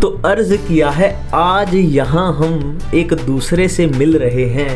तो अर्ज किया है आज यहाँ हम एक दूसरे से मिल रहे हैं,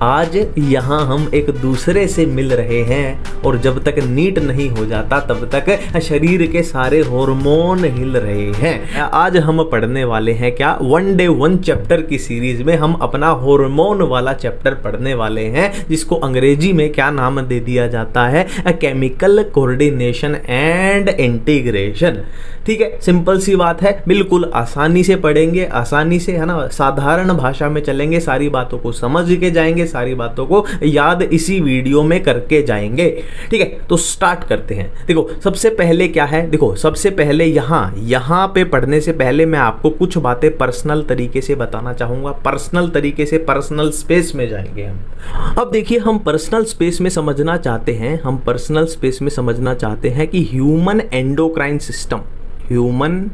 आज यहाँ हम एक दूसरे से मिल रहे हैं और जब तक नीट नहीं हो जाता तब तक शरीर के सारे हार्मोन हिल रहे हैं। आज हम पढ़ने वाले हैं क्या, वन डे वन चैप्टर की सीरीज में हम अपना हार्मोन वाला चैप्टर पढ़ने वाले हैं, जिसको अंग्रेजी में क्या नाम दे दिया जाता है, केमिकल कोऑर्डिनेशन एंड इंटीग्रेशन। ठीक है, सिंपल सी बात है, बिल्कुल आसानी से पढ़ेंगे, आसानी से, है ना, साधारण भाषा में चलेंगे, सारी बातों को समझ के जाएंगे, सारी बातों को याद इसी वीडियो में करके जाएंगे। ठीक है, तो स्टार्ट करते हैं। देखो सबसे पहले क्या है, देखो सबसे पहले यहाँ पे पढ़ने से पहले मैं आपको कुछ बातें पर्सनल तरीके से बताना चाहूंगा। पर्सनल तरीके से पर्सनल स्पेस में जाएंगे हम। अब देखिए, हम पर्सनल स्पेस में समझना चाहते हैं, हम पर्सनल स्पेस में समझना चाहते हैं कि human endocrine system, human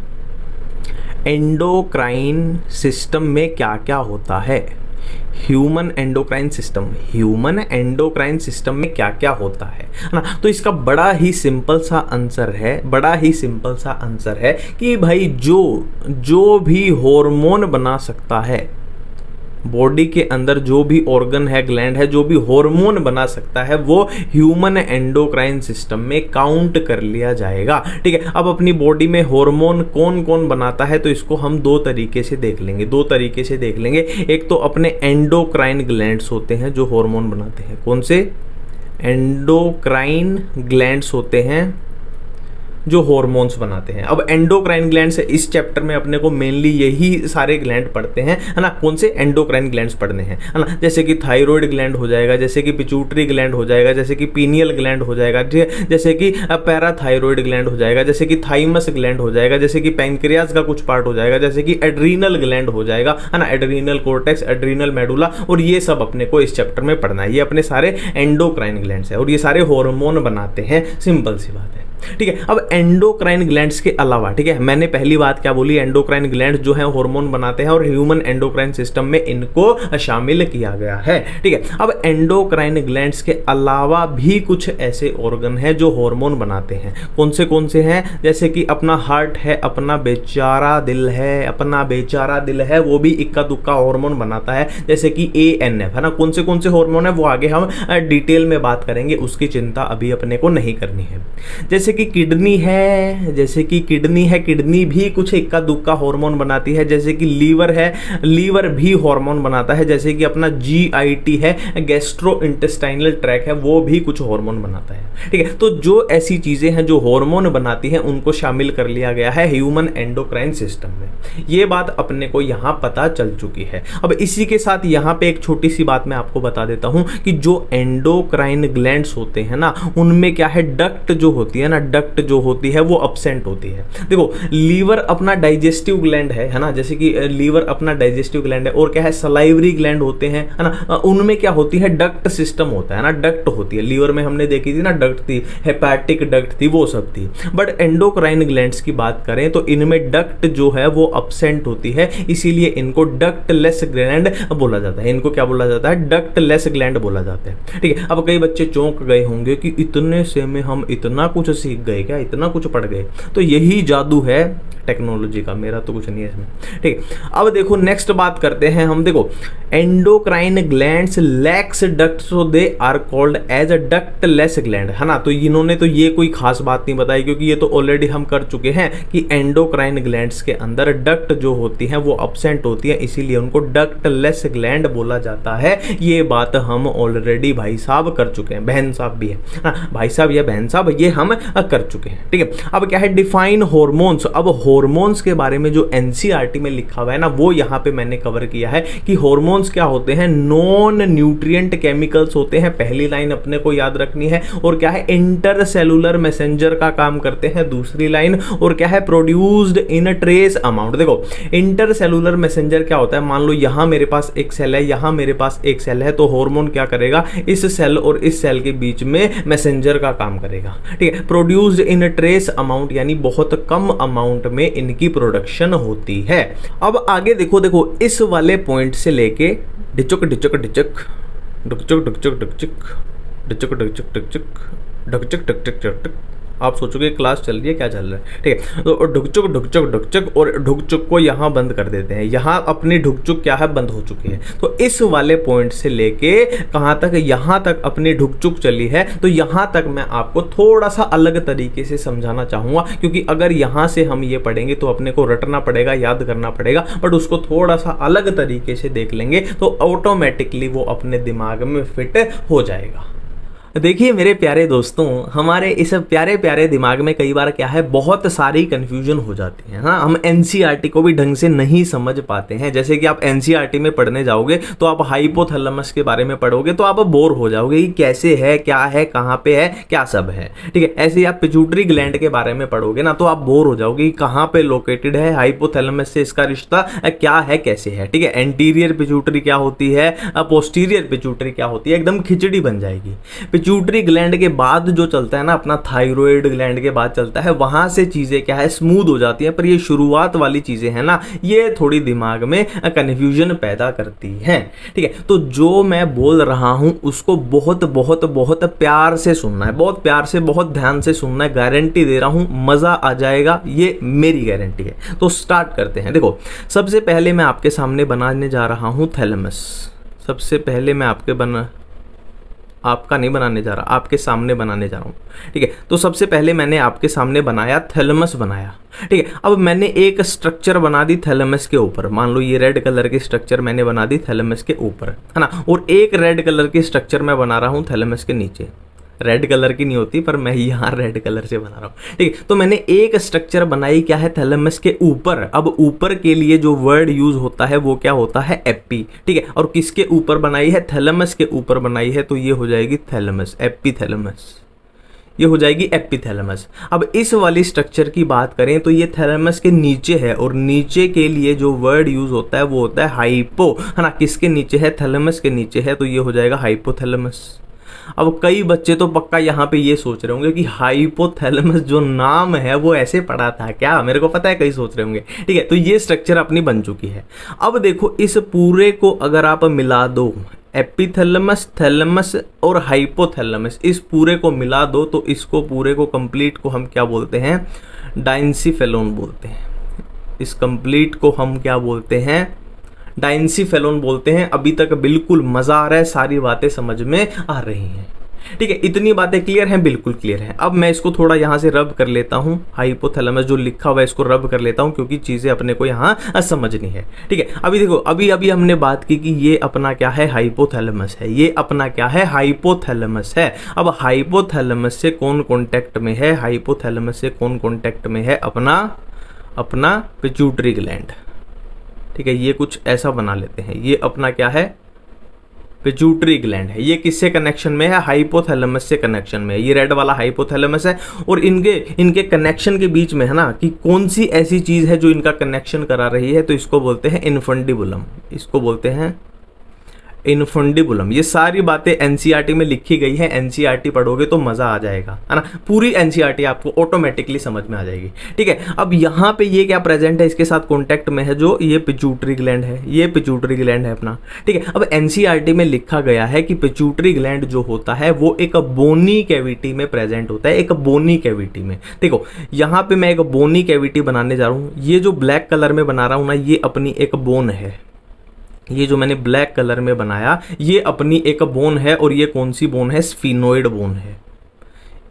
endocrine system में क्या क्या होता है। Human endocrine system, human endocrine system में क्या क्या होता है ना। तो इसका बड़ा ही सिंपल सा आंसर है, बड़ा ही सिंपल सा आंसर है कि भाई जो भी हार्मोन बना सकता है, बॉडी के अंदर जो भी ऑर्गन है, ग्लैंड है, जो भी हार्मोन बना सकता है, वो ह्यूमन एंडोक्राइन सिस्टम में काउंट कर लिया जाएगा। ठीक है, अब अपनी बॉडी में हार्मोन कौन कौन बनाता है, तो इसको हम दो तरीके से देख लेंगे, दो तरीके से देख लेंगे। एक तो अपने एंडोक्राइन ग्लैंड्स होते हैं जो हार्मोन बनाते हैं। कौन से? एंडोक्राइन ग्लैंड्स होते हैं जो हॉर्मोन्स बनाते हैं। अब एंडोक्राइन ग्लैंड्स, इस चैप्टर में अपने को मेनली यही सारे ग्लैंड पढ़ते हैं, है ना। कौन से? एंडोक्राइन ग्लैंड्स पढ़ने हैं, है ना। जैसे कि थायराइड ग्लैंड हो जाएगा, जैसे कि पिट्यूटरी ग्लैंड हो जाएगा, जैसे कि पीनियल ग्लैंड हो जाएगा, जैसे कि पैराथायराइड ग्लैंड हो जाएगा, जैसे कि थाइमस ग्लैंड हो जाएगा, जैसे कि पैंक्रियाज का कुछ पार्ट हो जाएगा, जैसे कि एड्रीनल ग्लैंड हो जाएगा, है ना, एड्रीनल कॉर्टेक्स, एड्रीनल मेडुला, और ये सब अपने को इस चैप्टर में पढ़ना है। ये अपने सारे एंडोक्राइन ग्लैंड्स है और ये सारे हार्मोन बनाते हैं, सिंपल सी बात है। ठीक है, अब एंडोक्राइन ग्लैंड्स के अलावा, ठीक है, मैंने पहली बात क्या बोली, एंडोक्राइन ग्लैंड्स जो है हार्मोन बनाते हैं और ह्यूमन एंडोक्राइन सिस्टम में इनको शामिल किया गया है। ठीक है, अब एंडोक्राइन ग्लैंड्स के अलावा भी कुछ ऐसे ऑर्गन हैं जो हार्मोन बनाते हैं। कौन से हैं? जैसे कि अपना हार्ट है, अपना बेचारा दिल है, अपना बेचारा दिल है, वो भी इक्का दुक्का हार्मोन बनाता है, जैसे कि ANF, है ना। कौन से हार्मोन है वो आगे हम डिटेल में बात करेंगे, उसकी चिंता अभी अपने को नहीं करनी है। जैसे कि किडनी है, जैसे कि किडनी भी कुछ इक्का दुक्का हार्मोन बनाती है। जैसे कि लीवर है, लीवर भी हार्मोन बनाता है। जैसे कि अपना GIT है, गैस्ट्रो इंटेस्टाइनल ट्रैक है, वो भी कुछ हार्मोन बनाता है। ठीक है, तो जो ऐसी चीजें हैं जो हार्मोन बनाती हैं उनको शामिल कर लिया गया है ह्यूमन एंडोक्राइन सिस्टम में। ये बात अपने को यहां पता चल चुकी है। अब इसी के साथ यहां पे एक छोटी सी बात मैं आपको बता देता हूं कि जो एंडोक्राइन ग्लैंड्स होते हैं ना, उनमें क्या है, डक्ट जो होती है ना, डक्ट जो होती है वो अब्सेंट होती है। देखो लीवर अपना डाइजेस्टिव ग्लैंड है ना, जैसे कि लीवर अपना डाइजेस्टिव ग्लैंड है, और क्या है, सलाइवरी ग्लैंड होते हैं, है ना। उनमें क्या होती है, डक्ट सिस्टम होता है ना, डक्ट होती है। लीवर में हमने देखी थी ना, डक्ट थी, हेपैटिक डक्ट थी, वो सब थी। बट एंडोक्राइन ग्लैंड्स की बात करें तो इनमें डक्ट जो है वो अब्सेंट होती है, इसीलिए इनको डक्टलेस ग्लैंड बोला जाता है। इनको क्या बोला जाता है? डक्टलेस ग्लैंड बोला जाता है। ठीक है, अब कई बच्चे चौंक गए होंगे कि इतने से में हम इतना कुछ सीख गए क्या, इतना कुछ पढ़ गए। तो यही जादू है टेक्नोलॉजी का, मेरा तो कुछ नहीं है इसमें। ठीक है, अब देखो नेक्स्ट बात करते हैं हम। देखो endocrine glands lacks duct, so they are called as a ductless gland, है ना। तो इन्होंने तो ये कोई खास बात नहीं बताई, क्योंकि ये तो ऑलरेडी हम कर चुके हैं कि एंडोक्राइन ग्लैंड्स के अंदर डक्ट जो होती है वो अब्सेंट होती है, इसीलिए उनको डक्टलेस ग्लैंड बोला जाता है। ये बात हम ऑलरेडी भाई साहब कर चुके हैं, बहन साहब भी है, भाई साहब या बहन साहब, ये हम कर चुके हैं। ठीक है, अब क्या है, डिफाइन हॉर्मोन्स। अब हॉर्मोन्स के बारे में जो NCERT में लिखा हुआ है ना, वो यहाँ पे मैंने कवर किया है कि हॉर्मोन्स क्या होते हैं, नॉन न्यूट्रिएंट केमिकल्स होते हैं, पहली लाइन अपने को याद रखनी है। और क्या है, इंटरसेलुलर मैसेंजर का काम करते हैं, दूसरी लाइन। और क्या है, प्रोड्यूस्ड इन ट्रेस अमाउंट। देखो इंटरसेलुलर मैसेंजर क्या होता है, मान लो यहाँ मेरे पास एक सेल है, यहाँ मेरे पास एक सेल है, तो हार्मोन क्या करेगा, इस सेल और इस सेल के बीच में मैसेंजर का काम करेगा। ठीक है, प्रोड्यूस्ड इन ट्रेस अमाउंट, यानी बहुत कम अमाउंट में इनकी प्रोडक्शन होती है। अब आगे देखो इस वाले पॉइंट से लेके डिचक डिचक डिचक डुकचक डुकचक डुकचक डिचक डिचक डिचक डुकचक डुकचक डुकचक आप सोचोगे क्लास चल रही है, क्या चल रहा है, ठीक है। तो ढुकचुक ढुकचुक ढुकचुक और ढुकचुक को यहाँ बंद कर देते हैं, यहाँ अपनी ढुकचुक क्या है, बंद हो चुकी है। तो इस वाले पॉइंट से लेके कहाँ तक, यहाँ तक अपनी ढुकचुक चली है। तो यहाँ तक मैं आपको थोड़ा सा अलग तरीके से समझाना चाहूँगा, क्योंकि अगर यहाँ से हम ये पढ़ेंगे तो अपने को रटना पड़ेगा, याद करना पड़ेगा, बट उसको थोड़ा सा अलग तरीके से देख लेंगे तो ऑटोमेटिकली वो अपने दिमाग में फिट हो जाएगा। देखिए मेरे प्यारे दोस्तों, हमारे इस प्यारे प्यारे दिमाग में कई बार क्या है, बहुत सारी कंफ्यूजन हो जाती है। हाँ, हम एनसीईआरटी को भी ढंग से नहीं समझ पाते हैं। जैसे कि आप एनसीईआरटी में पढ़ने जाओगे तो आप हाइपोथैलेमस के बारे में पढ़ोगे तो आप बोर हो जाओगे कि कैसे है, क्या है, कहाँ पे है, क्या सब है, ठीक है। ऐसे ही आप पिट्यूटरी ग्लैंड के बारे में पढ़ोगे ना तो आप बोर हो जाओगे कि कहाँ पे लोकेटेड है, हाइपोथैलेमस से इसका रिश्ता क्या है, कैसे है, ठीक है। एंटीरियर पिट्यूटरी क्या होती है, पोस्टीरियर पिट्यूटरी क्या होती है, एकदम खिचड़ी बन जाएगी। पिट्यूटरी ग्लैंड के बाद जो चलता है ना, अपना थायराइड ग्लैंड के बाद चलता है, वहां से चीजें क्या है, स्मूथ हो जाती हैं। पर ये शुरुआत वाली चीजें हैं ना, ये थोड़ी दिमाग में कंफ्यूजन पैदा करती हैं, ठीक है। तो जो मैं बोल रहा हूं उसको बहुत बहुत बहुत प्यार से सुनना है, बहुत प्यार से, बहुत ध्यान से सुनना है। गारंटी दे रहा हूं, मजा आ जाएगा, ये मेरी गारंटी है। तो स्टार्ट करते हैं। देखो, सबसे पहले मैं आपके सामने बनाने जा रहा हूं थैलेमस। सबसे पहले मैं आपका नहीं बनाने जा रहा, आपके सामने बनाने जा रहा हूँ, ठीक है। तो सबसे पहले मैंने आपके सामने बनाया, थैलेमस बनाया, ठीक है। अब मैंने एक स्ट्रक्चर बना दी थैलेमस के ऊपर। मान लो ये रेड कलर की स्ट्रक्चर मैंने बना दी थैलेमस के ऊपर, है ना। और एक रेड कलर की स्ट्रक्चर मैं बना रहा हूँ थैलेमस के नीचे। रेड कलर की नहीं होती, पर मैं यहाँ रेड कलर से बना रहा हूँ, ठीक है। तो मैंने एक स्ट्रक्चर बनाई, क्या है, थैलेमस के ऊपर। अब ऊपर के लिए जो वर्ड यूज होता है वो क्या होता है, एपी, ठीक है। और किसके ऊपर बनाई है, थैलेमस के ऊपर बनाई है, तो ये हो जाएगी थैलेमस, एपीथैलेमस, ये हो जाएगी एपीथैलेमस। अब इस वाली स्ट्रक्चर की बात करें तो ये थैलेमस के नीचे है, और नीचे के लिए जो वर्ड यूज होता है वो होता है हाइपो, है ना। किसके नीचे है, थैलेमस के नीचे है, तो ये हो जाएगा हाइपोथैलेमस। अब कई बच्चे तो पक्का यहाँ पे ये सोच रहे होंगे कि हाइपोथैलेमस जो नाम है वो ऐसे पढ़ा था क्या, मेरे को पता है कई सोच रहे होंगे, ठीक है। तो ये स्ट्रक्चर अपनी बन चुकी है। अब देखो, इस पूरे को अगर आप मिला दो, एपीथैलेमस, थैलेमस और हाइपोथैलेमस, इस पूरे को मिला दो तो इसको पूरे को कंप्लीट को हम क्या बोलते हैं, डाइंसीफेलोन बोलते हैं। इस कंप्लीट को हम क्या बोलते हैं, डाइंसीफेलोन बोलते हैं। अभी तक बिल्कुल मजा आ रहा है, सारी बातें समझ में आ रही हैं, ठीक है। इतनी बातें क्लियर हैं, बिल्कुल क्लियर हैं। अब मैं इसको थोड़ा यहाँ से रब कर लेता हूँ, हाइपोथैलेमस जो लिखा हुआ है इसको रब कर लेता हूँ, क्योंकि चीजें अपने को यहाँ समझनी है, ठीक है। अभी देखो, अभी हमने बात की कि ये अपना क्या है, हाइपोथैलेमस है, ये अपना क्या है, हाइपोथैलेमस है। अब हाइपोथैलेमस से कौन कॉन्टेक्ट में है, हाइपोथैलेमस से कौन कॉन्टेक्ट में है, अपना पिट्यूटरी ग्लैंड, ठीक है। ये कुछ ऐसा बना लेते हैं, ये अपना क्या है, पिट्यूटरी ग्लैंड है। ये किससे कनेक्शन में है, हाइपोथैलेमस से कनेक्शन में है। ये रेड वाला हाइपोथैलेमस है, और इनके कनेक्शन के बीच में है ना कि कौन सी ऐसी चीज है जो इनका कनेक्शन करा रही है, तो इसको बोलते हैं इन्फंडिबुलम, इसको बोलते हैं इन्फंडिबुलम। ये सारी बातें एनसीईआरटी में लिखी गई है, एनसीईआरटी पढ़ोगे तो मजा आ जाएगा, है ना। पूरी एनसीईआरटी आपको ऑटोमेटिकली समझ में आ जाएगी, ठीक है। अब यहाँ पे ये क्या प्रेजेंट है, इसके साथ कॉन्टेक्ट में है जो ये पिट्यूटरी ग्लैंड है, ये पिट्यूटरी ग्लैंड है अपना, ठीक है। अब एनसीईआरटी में लिखा गया है कि पिट्यूटरी ग्लैंड जो होता है वो एक बोनी कैविटी में प्रेजेंट होता है, एक बोनी कैविटी में। देखो, यहाँ पे मैं एक बोनी कैविटी बनाने जा रहा हूँ। ये जो ब्लैक कलर में बना रहा हूँ ना, ये अपनी एक बोन है। ये जो मैंने ब्लैक कलर में बनाया ये अपनी एक बोन है, और ये कौन सी बोन है, स्फीनोइड बोन है।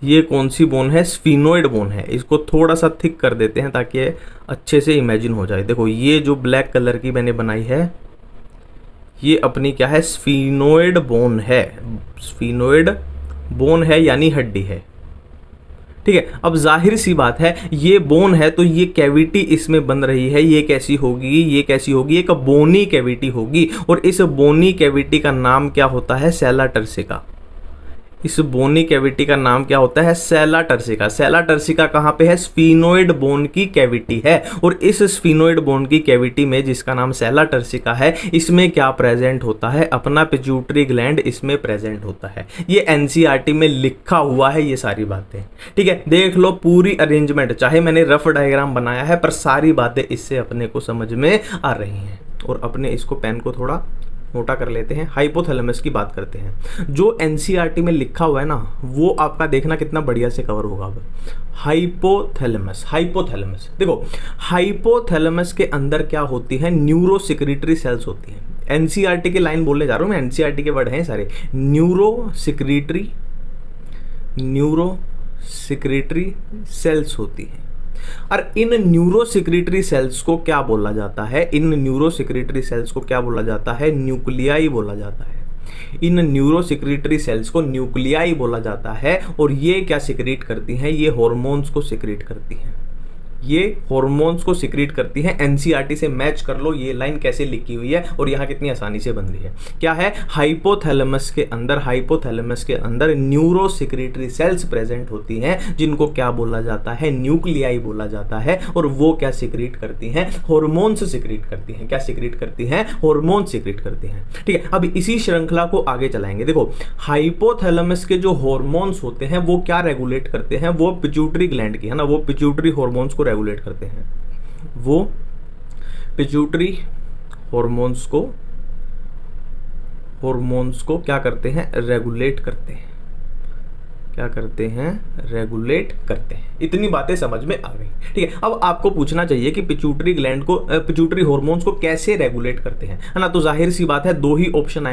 ये कौन सी बोन है, स्फीनोइड बोन है। इसको थोड़ा सा थिक कर देते हैं ताकि अच्छे से इमेजिन हो जाए। देखो, ये जो ब्लैक कलर की मैंने बनाई है ये अपनी क्या है, स्फीनोइड बोन है। स्फीनोइड बोन है यानी हड्डी है, ठीक है। अब जाहिर सी बात है, ये बोन है तो ये कैविटी इसमें बन रही है, ये कैसी होगी, ये कैसी होगी, एक बोनी कैविटी होगी। और इस बोनी कैविटी का नाम क्या होता है, सेला टर्सिका। इस बोनी कैविटी का नाम क्या होता है, सेला टर्सिका। सेला टर्सिका कहाँ पे है, स्फीनोइड बोन की कैविटी है। और इस स्फीनोइड बोन की कैविटी में जिसका नाम सेला टर्सिका है, इसमें क्या प्रेजेंट होता है, अपना पिट्यूटरी ग्लैंड इसमें प्रेजेंट होता है। ये एनसीईआरटी में लिखा हुआ है ये सारी बातें, ठीक है। देख लो पूरी अरेंजमेंट, चाहे मैंने रफ डायग्राम बनाया है पर सारी बातें इससे अपने को समझ में आ रही हैं। और अपने इसको पेन को थोड़ा नोटा कर लेते हैं, हाइपोथैलेमस की बात करते हैं। जो एनसीईआरटी में लिखा हुआ है ना वो आपका देखना कितना बढ़िया से कवर होगा। अब हाइपोथैलेमस, हाइपोथैलेमस देखो, हाइपोथैलेमस के अंदर क्या होती है, न्यूरो सिक्रीटरी सेल्स होती हैं। एनसीईआरटी की लाइन बोलने जा रहा हूं मैं, एनसीईआरटी के वर्ड हैं सारे, न्यूरो सिक्रीटरी सेल्स होती हैं। और इन न्यूरो सिक्रीटरी सेल्स को क्या बोला जाता है, इन न्यूरो सिक्रीटरी सेल्स को क्या बोला जाता है, न्यूक्लियाई बोला जाता है। इन न्यूरो सिक्रीटरी सेल्स को न्यूक्लियाई बोला जाता है। और ये क्या सिक्रीट करती हैं, ये हॉर्मोन्स को सिक्रीट करती हैं, ये हॉर्मोन्स को सिक्रीट करती हैं। एनसीईआरटी से मैच कर लो ये लाइन कैसे लिखी हुई है और यहाँ कितनी आसानी से बन रही है। क्या है, हाइपोथैलेमस के अंदर, हाइपोथैलेमस के अंदर न्यूरो सिक्रीटरी सेल्स प्रेजेंट होती हैं जिनको क्या बोला जाता है, न्यूक्लियाई बोला जाता है। और वो क्या सिक्रीट करती हैं, हॉर्मोन्स सिक्रीट करती हैं। क्या सिक्रीट करती हैं, हॉर्मोन्स सिक्रीट करती हैं। ठीक है, अब इसी श्रृंखला को आगे चलाएंगे। देखो हाइपोथैलेमस के जो हॉर्मोन्स होते हैं वो क्या रेगुलेट करते हैं, वो पिट्यूटरी ग्लैंड की है ना, वो पिट्यूटरी हॉर्मोन्स को रेगुलेट करते हैं। वो पिट्यूटरी हॉर्मोन्स को क्या करते हैं, रेगुलेट करते हैं। क्या करते हैं, रेगुलेट करते हैं। इतनी बातें समझ में आ गई। ठीक है, अब आपको पूछना चाहिए कि पिट्यूटरी ग्लैंड को, पिट्यूटरी हॉर्मोन्स को कैसे रेगुलेट करते हैं, है ना। तो जाहिर सी बात है दो ही ऑप्शन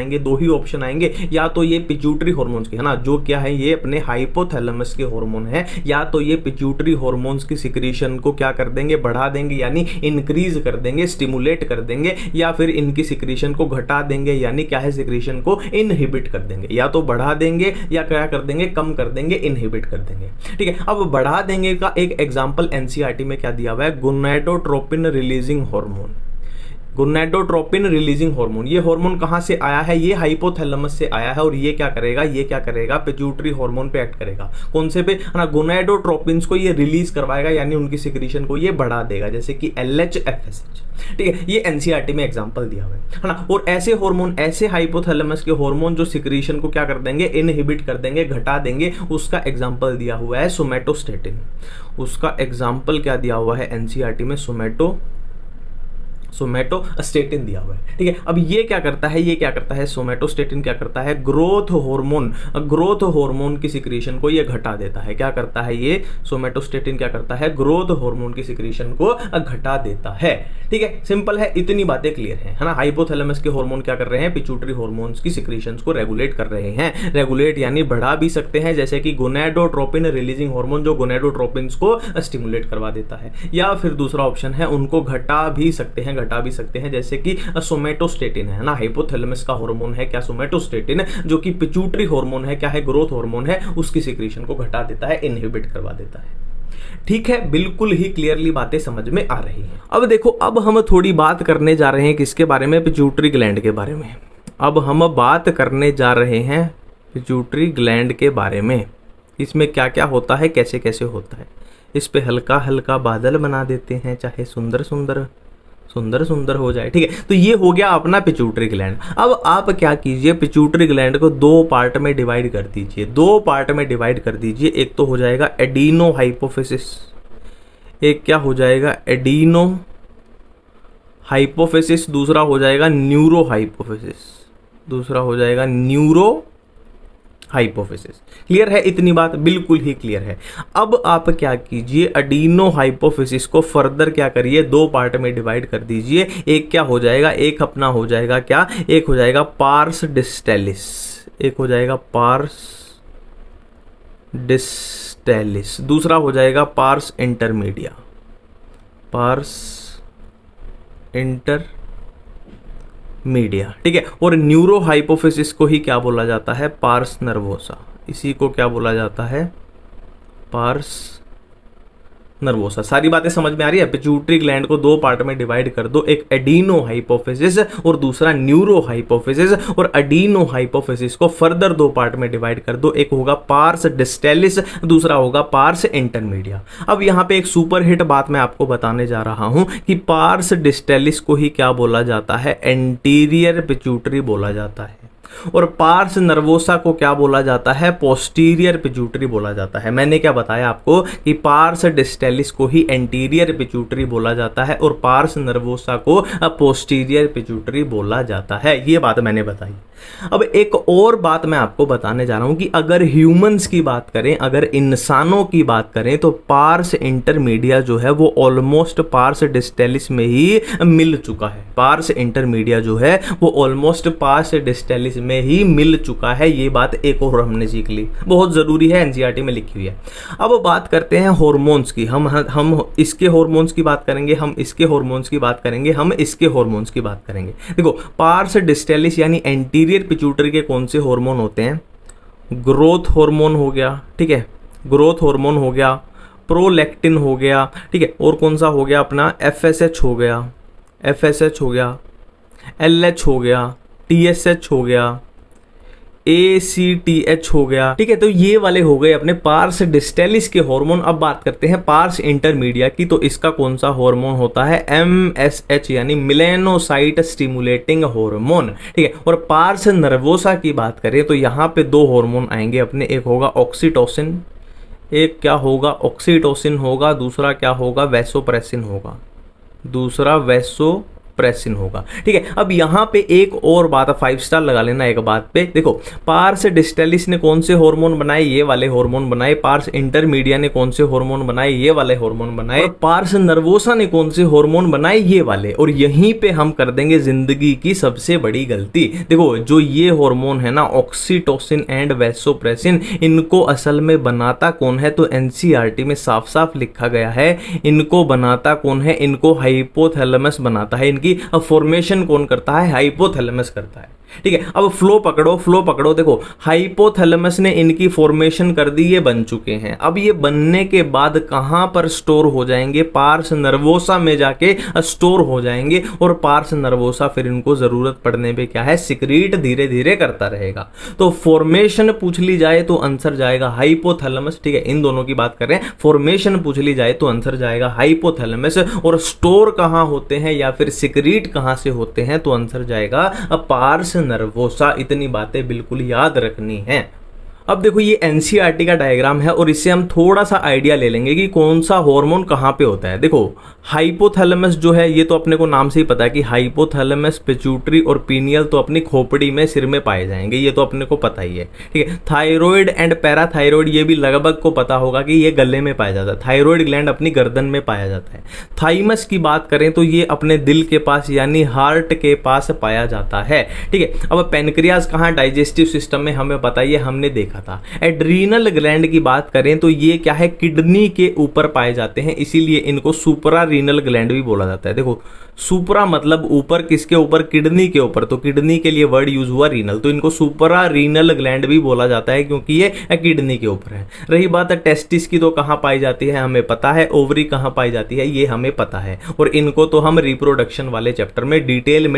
आएंगे, या तो ये पिट्यूटरी हॉर्मोन्स के, है ना, जो क्या है ये अपने हाइपोथैलेमस के हार्मोन है, या तो ये पिट्यूटरी हॉर्मोन्स की सिक्रीशन को क्या कर देंगे, बढ़ा देंगे, यानी इंक्रीज कर देंगे, स्टिमुलेट कर देंगे, या फिर इनकी सिक्रीशन को घटा देंगे, यानी क्या है, सिक्रीशन को इनहिबिट कर देंगे। या तो बढ़ा देंगे या क्या कर देंगे, कम कर देंगे, इनहिबिट कर देंगे। ठीक है, अब बढ़ा देंगे का एक एग्जांपल एनसीईआरटी में क्या दिया हुआ है, gonadotropin releasing hormone. Gonadotropin releasing hormone, ये हार्मोन कहां से आया है, ये हाइपोथैलेमस से आया है। और ये क्या करेगा, पिट्यूटरी हार्मोन पे एक्ट करेगा। कौन से पे, है ना, गोनाडोट्रोपिन्स को ये रिलीज करवाएगा, यानी उनकी सिक्रीशन को ये बढ़ा देगा, जैसे कि LH FSH। ठीक है, ये एनसीईआरटी में एग्जांपल दिया हुआ है ना। और ऐसे हार्मोन, ऐसे हाइपोथैलेमस के हार्मोन जो सिक्रीशन को क्या कर देंगे, इनहिबिट कर देंगे, घटा देंगे, उसका एग्जांपल दिया हुआ है सोमैटोस्टेटिन। उसका एग्जांपल क्या दिया हुआ है एनसीईआरटी में, सोमैटोस्टेटिन दिया हुआ है। ठीक है, अब ये क्या करता है, सोमैटोस्टेटिन क्या करता है, ग्रोथ हार्मोन की सिक्रीशन को ये घटा देता है। क्या करता है ये सोमैटोस्टेटिन, क्या करता है, ग्रोथ हार्मोन की सिक्रीशन को घटा देता है। ठीक है, सिंपल है, इतनी बातें क्लियर है ना। हाइपोथैलेमस के हार्मोन क्या कर रहे हैं, पिट्यूटरी हार्मोन्स की सिक्रीशंस को रेगुलेट कर रहे हैं। रेगुलेट यानी बढ़ा भी सकते हैं, जैसे कि गोनाडोट्रोपिन रिलीजिंग हार्मोन जो गोनाडोट्रोपिन्स को स्टिमुलेट करवा देता है। या फिर दूसरा ऑप्शन है, उनको घटा भी सकते हैं, जैसे कि सोमैटोस्टेटिन है ना, हाइपोथैलेमस का हार्मोन है क्या, सोमैटोस्टेटिन, जो कि पिट्यूटरी हार्मोन है, क्या है, ग्रोथ हार्मोन है, उसकी सिक्रीशन को घटा देता है, इनहिबिट करवा देता है। ठीक है, बिल्कुल ही क्लियरली बातें समझ में आ रही हैं। अब देखो, अब हम थोड़ी बात करने जा रहे हैं किसके बारे में, पिट्यूटरी ग्लैंड के बारे में। अब हम बात करने जा रहे हैं पिट्यूटरी ग्लैंड के बारे में। इसमें क्या क्या होता है, कैसे कैसे होता है, इस पे हल्का हल्का बादल बना देते हैं, चाहे सुंदर सुंदर हो जाए। ठीक है, तो ये हो गया अपना पिट्यूटरी ग्लैंड। अब आप क्या कीजिए, पिट्यूटरी ग्लैंड को दो पार्ट में डिवाइड कर दीजिए। एक तो हो जाएगा एडिनो हाइपोफिसिस, एक क्या हो जाएगा, एडिनो हाइपोफिसिस, दूसरा हो जाएगा न्यूरो हाइपोफिसिस। क्लियर है, इतनी बात बिल्कुल ही क्लियर है। अब आप क्या कीजिए, एडिनो हाइपोफिसिस को फर्दर क्या करिए, दो पार्ट में डिवाइड कर दीजिए। एक क्या हो जाएगा, एक अपना हो जाएगा क्या, एक हो जाएगा पार्स डिस्टेलिस, दूसरा हो जाएगा पार्स इंटरमीडिया। ठीक है, और न्यूरो हाइपोफिसिस को ही क्या बोला जाता है, पार्स नर्वोसा। इसी को क्या बोला जाता है, पार्स नर्वोसा। सारी बातें समझ में आ रही है। पिट्यूटरी ग्लैंड को दो पार्ट में डिवाइड कर दो, एक एडिनो हाइपोफिसिस और दूसरा न्यूरो हाइपोफिसिस। और एडिनो हाइपोफिसिस को फर्दर दो पार्ट में डिवाइड कर दो, एक होगा पार्स डिस्टेलिस, दूसरा होगा पार्स इंटरमीडिया। अब यहाँ पे एक सुपरहिट बात मैं आपको बताने जा रहा हूं कि पार्स डिस्टेलिस को ही क्या बोला जाता है, एंटीरियर पिट्यूटरी बोला जाता है। और पार्स नर्वोसा को क्या बोला जाता है, पोस्टीरियर पिट्यूटरी बोला जाता है। मैंने क्या बताया आपको कि पार्स डिस्टेलिस को ही एंटीरियर पिट्यूटरी बोला जाता है और पार्स नर्वोसा को पोस्टीरियर पिट्यूटरी बोला जाता है, ये बात मैंने बताई। अब एक और बात मैं आपको बताने जा रहा हूं कि अगर ह्यूमंस की बात करें, अगर इंसानों की बात करें, तो पार्स इंटरमीडिया जो है वो ऑलमोस्ट पार्स डिस्टेलिस में ही मिल चुका है। पार्स इंटरमीडिया जो है वो ऑलमोस्ट पार्स डिस्टेलिस में ही मिल चुका है। ये बात एक और हमने सीख ली, बहुत जरूरी है, एनसीईआरटी में लिखी हुई है। अब बात करते हैं हार्मोन्स की। हम इसके हार्मोन्स की बात करेंगे, हम इसके हार्मोन्स की बात करेंगे, हम इसके हार्मोन्स की बात करेंगे। देखो, पार्स डिस्टेलिस यानी एंटीरियर पिट्यूटरी के कौन से हार्मोन होते हैं? ग्रोथ हार्मोन हो गया, ठीक है, ग्रोथ हार्मोन हो गया, प्रोलैक्टिन हो गया, ठीक है, और कौन सा हो गया अपना, एफएसएच हो गया, एफएसएच हो गया, एलएच हो गया, टीएसएच हो गया, ACTH हो गया, ठीक है। तो ये वाले हो गए अपने पार्स डिस्टेलिस के हार्मोन। अब बात करते हैं पार्स इंटरमीडिया की, तो इसका कौन सा हार्मोन होता है, MSH यानी मिलेनोसाइट स्टिमुलेटिंग हार्मोन, ठीक है। और पार्स नर्वोसा की बात करें तो यहाँ पे दो हार्मोन आएंगे अपने, एक होगा ऑक्सीटोसिन, एक क्या होगा, ऑक्सीटोसिन होगा, दूसरा क्या होगा, वैसोप्रेसिन होगा, दूसरा वैसोप्रेसिन होगा, ठीक है। अब यहाँ पे एक और बात, 5 स्टार लगा लेना एक बात पे। देखो, पार्स डिस्टेलिस ने कौन से हार्मोन बनाए, ये वाले हार्मोन बनाए। पार्स इंटरमीडिया ने कौन से हार्मोन बनाए, ये वाले हार्मोन बनाए। और पार्स नर्वोसा ने कौन से हार्मोन बनाए, ये वाले। और यहीं पे हम कर देंगे जिंदगी की सबसे बड़ी गलती। देखो, जो ये हार्मोन है ना, ऑक्सीटोसिन एंड वैसोप्रेसिन, इनको असल में बनाता कौन है, तो एनसीईआरटी में साफ साफ लिखा गया है, इनको बनाता कौन है, इनको हाइपोथैलेमस बनाता है। की फॉर्मेशन कौन करता है, हाइपोथैलेमस करता है, ठीक है। अब फ्लो पकड़ो, फ्लो पकड़ो। देखो, हाइपोथैलेमस ने इनकी फॉर्मेशन कर दी, ये बन चुके हैं। अब ये बनने के बाद कहां पर स्टोर हो जाएंगे, पार्स नर्वोसा में जाके स्टोर हो जाएंगे। और पार्स नर्वोसा फिर इनको जरूरत पड़ने पे क्या है, सिक्रीट धीरे धीरे करता रहेगा। तो फॉर्मेशन पूछ ली जाए तो आंसर जाएगा हाइपोथैलेमस, ठीक है। इन दोनों की बात कर रहे हैं। फॉर्मेशन पूछ ली जाए तो आंसर जाएगा हाइपोथैलेमस, और स्टोर कहां होते हैं या फिर सिक्रीट कहां से होते हैं तो आंसर जाएगा पार्स नर्वोसा। इतनी बातें बिल्कुल याद रखनी है। अब देखो, ये एनसीईआरटी का डायग्राम है और इससे हम थोड़ा सा आइडिया ले लेंगे कि कौन सा हार्मोन कहाँ पे होता है। देखो, हाइपोथैलेमस जो है ये तो अपने को नाम से ही पता है कि हाइपोथैलेमस, पिट्यूटरी और पीनियल तो अपनी खोपड़ी में, सिर में पाए जाएंगे, ये तो अपने को पता ही है, ठीक है। थायराइड एंड पैराथायराइड ये भी लगभग को पता होगा कि ये गले में पाया जाता है। थायराइड ग्लैंड अपनी गर्दन में पाया जाता है। थाइमस की बात करें तो ये अपने दिल के पास यानी हार्ट के पास पाया जाता है, ठीक है। अब पेनक्रियाज कहाँ, डाइजेस्टिव सिस्टम में, हमें पता ही है, हमने देखा था। एड्रीनल ग्लैंड की बात करें तो ये क्या है, किडनी के ऊपर पाए जाते हैं, इसीलिए इनको सुपरा रीनल ग्लैंड भी बोला जाता है। देखो, सुपरा मतलब ऊपर, किसके ऊपर, किडनी के ऊपर, तो किडनी के लिए वर्ड यूज हुआ रीनल, तो इनको सुपरा रीनल ग्लैंड भी बोला जाता है क्योंकि ये किडनी के ऊपर है। रही बात टेस्टिस की, तो कहां पाई जाती है हमें पता है, ओवरी कहां पाई जाती है ये हमें पता है, और इनको तो हम रिप्रोडक्शन वाले चैप्टर में डिटेल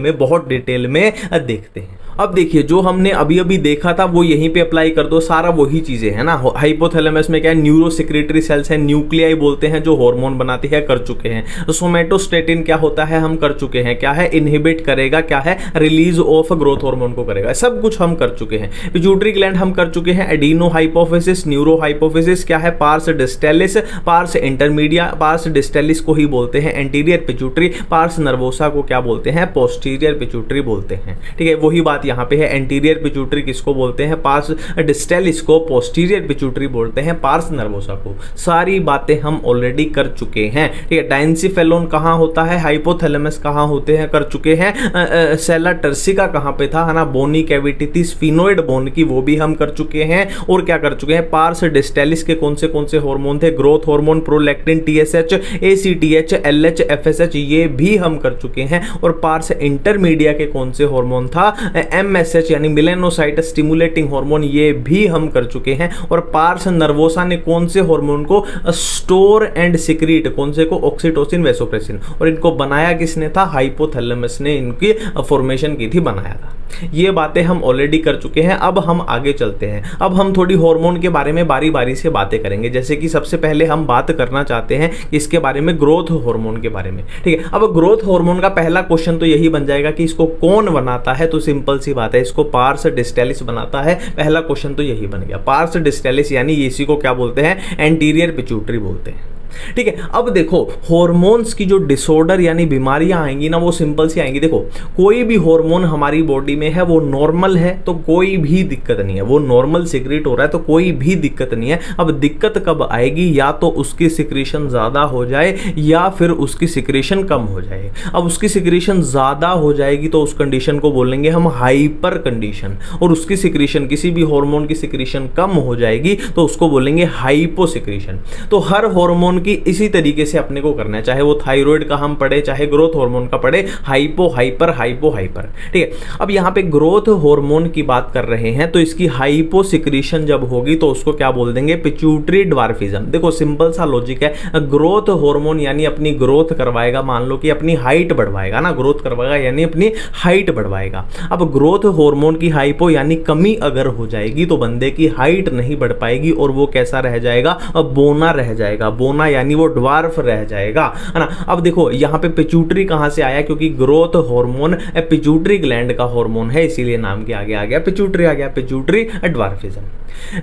में बहुत डिटेल में देखते हैं। अब देखिए, जो हमने अभी अभी देखा था वो यहीं पे अप्लाई कर दो, सारा वही चीजें है ना। हाइपोथैलेमस में क्या है, न्यूरोसेक्रेटरी सेल्स है, न्यूक्लियाई बोलते हैं, जो हार्मोन बनाती है, कर चुके हैं। सोमेटोस्टेटिन क्या होता है, हम कर चुके हैं, क्या है, इनहिबिट करेगा, क्या है, रिलीज ऑफ ग्रोथ हार्मोन को करेगा, सब कुछ हम कर चुके हैं। पिट्यूटरी ग्लैंड हम कर चुके हैं, एडिनो हाइपोफिसिस, न्यूरो हाइपोफिसिस, क्या है, pars distalis, pars intermedia, pars distalis को ही बोलते हैं एंटीरियर पिट्यूटरी, पार्स नर्वोसा को क्या बोलते हैं, पोस्टीरियर पिट्यूटरी बोलते हैं, ठीक है। वही बात यहाँ पे है, एंटीरियर पिट्यूटरी किसको बोलते हैं, पार्स डिस्टेलिस को, पोस्टीरियर पिट्यूटरी बोलते हैं पार्स नर्वोसा को। सारी बातें हम ऑलरेडी कर चुके हैं, ठीक है। डाइंसिफेलोन कहाँ होता है, हाइपोथैलेमस कहाँ होते हैं, कर चुके हैं। सेला टर्सिका कहाँ पे था, है ना, बोनी कैविटी थी, स्फिनोइड बोन की, वो भी हम कर चुके हैं। और क्या कर चुके हैं, पार्स डिस्टेलिस के कौन से हार्मोन थे, growth hormone, prolactin, TSH, ACTH, LH, FSH, ये भी हम कर चुके हैं। और पार्स इंटरमीडिया के कौन से हार्मोन था, MSH यानी मिलेनोसाइट स्टिमुलेटिंग हार्मोन, ये भी हम कर चुके हैं। और पार्स नर्वोसा ने कौन से हार्मोन को स्टोर एंड सिक्रीट, कौन से को, ऑक्सीटोसिन, वैसोप्रेसिन, और इनको बनाया किसने था, हाइपोथैलेमस ने इनकी फॉर्मेशन की थी, बनाया था। ये बातें हम ऑलरेडी कर चुके हैं। अब हम आगे चलते हैं। अब हम थोड़ी हार्मोन के बारे में बारी बारी से बातें करेंगे। जैसे कि सबसे पहले हम बात करना चाहते हैं इसके बारे में, ग्रोथ हार्मोन के बारे में, ठीक है। अब ग्रोथ हार्मोन का पहला क्वेश्चन तो यही बन जाएगा कि इसको कौन बनाता है, तो सिंपल सी बात है, इसको पार्स डिस्टेलिस बनाता है। पहला क्वेश्चन तो यही बन गया। पार्स डिस्टेलिस यानी इसी को क्या बोलते हैं, एंटीरियर पिट्यूटरी बोलते हैं, ठीक है। अब देखो हॉर्मोन्स की जो डिसऑर्डर यानी बीमारियां आएंगी ना, वो सिंपल सी आएंगी। देखो कोई भी हार्मोन हमारी बॉडी में है वो नॉर्मल है तो कोई भी दिक्कत नहीं है, वो नॉर्मल सिक्रेट हो रहा है तो कोई भी दिक्कत नहीं है। अब दिक्कत कब आएगी, या तो उसकी सिक्रेशन ज्यादा हो जाए या फिर उसकी सिक्रेशन कम हो जाए। अब उसकी सिक्रेशन ज्यादा हो जाएगी तो उस कंडीशन को बोलेंगे हम हाइपर कंडीशन, और उसकी सिक्रेशन, किसी भी हार्मोन की सिक्रेशन कम हो जाएगी तो उसको बोलेंगे हाइपो सिक्रेशन। तो हर हार्मोन कि इसी तरीके से अपने को करना है, चाहे वो थायराइड का हम पढ़े चाहे ग्रोथ हार्मोन का पढ़े, हाइपो हाइपर हाइपो हाइपर, ठीक है। अब यहां पे ग्रोथ हार्मोन की बात कर रहे हैं तो इसकी हाइपो सिक्रेशन जब होगी तो उसको क्या बोल देंगे, पिट्यूटरी ड्वार्फिज्म। देखो सिंपल सा लॉजिक है, ग्रोथ हार्मोन यानी अपनी ग्रोथ करवाएगा, मान लो कि अपनी हाइट बढ़वाएगा ना, ग्रोथ करवाएगा यानी अपनी हाइट बढ़वाएगा। अब ग्रोथ हार्मोन की हाइपो यानी कमी अगर हो जाएगी तो बंदे की हाइट नहीं बढ़ पाएगी और वो कैसा रह जाएगा, बोना रह जाएगा, बोना यानी वो ड्वार्फ रह जाएगा, है ना। अब देखो यहां पे पिट्यूटरी कहां से आया, क्योंकि ग्रोथ हार्मोन पिट्यूटरी ग्लैंड का हार्मोन है, इसीलिए नाम के आगे आ गया पिट्यूटरी, आ गया पिट्यूटरी ड्वार्फिज्म।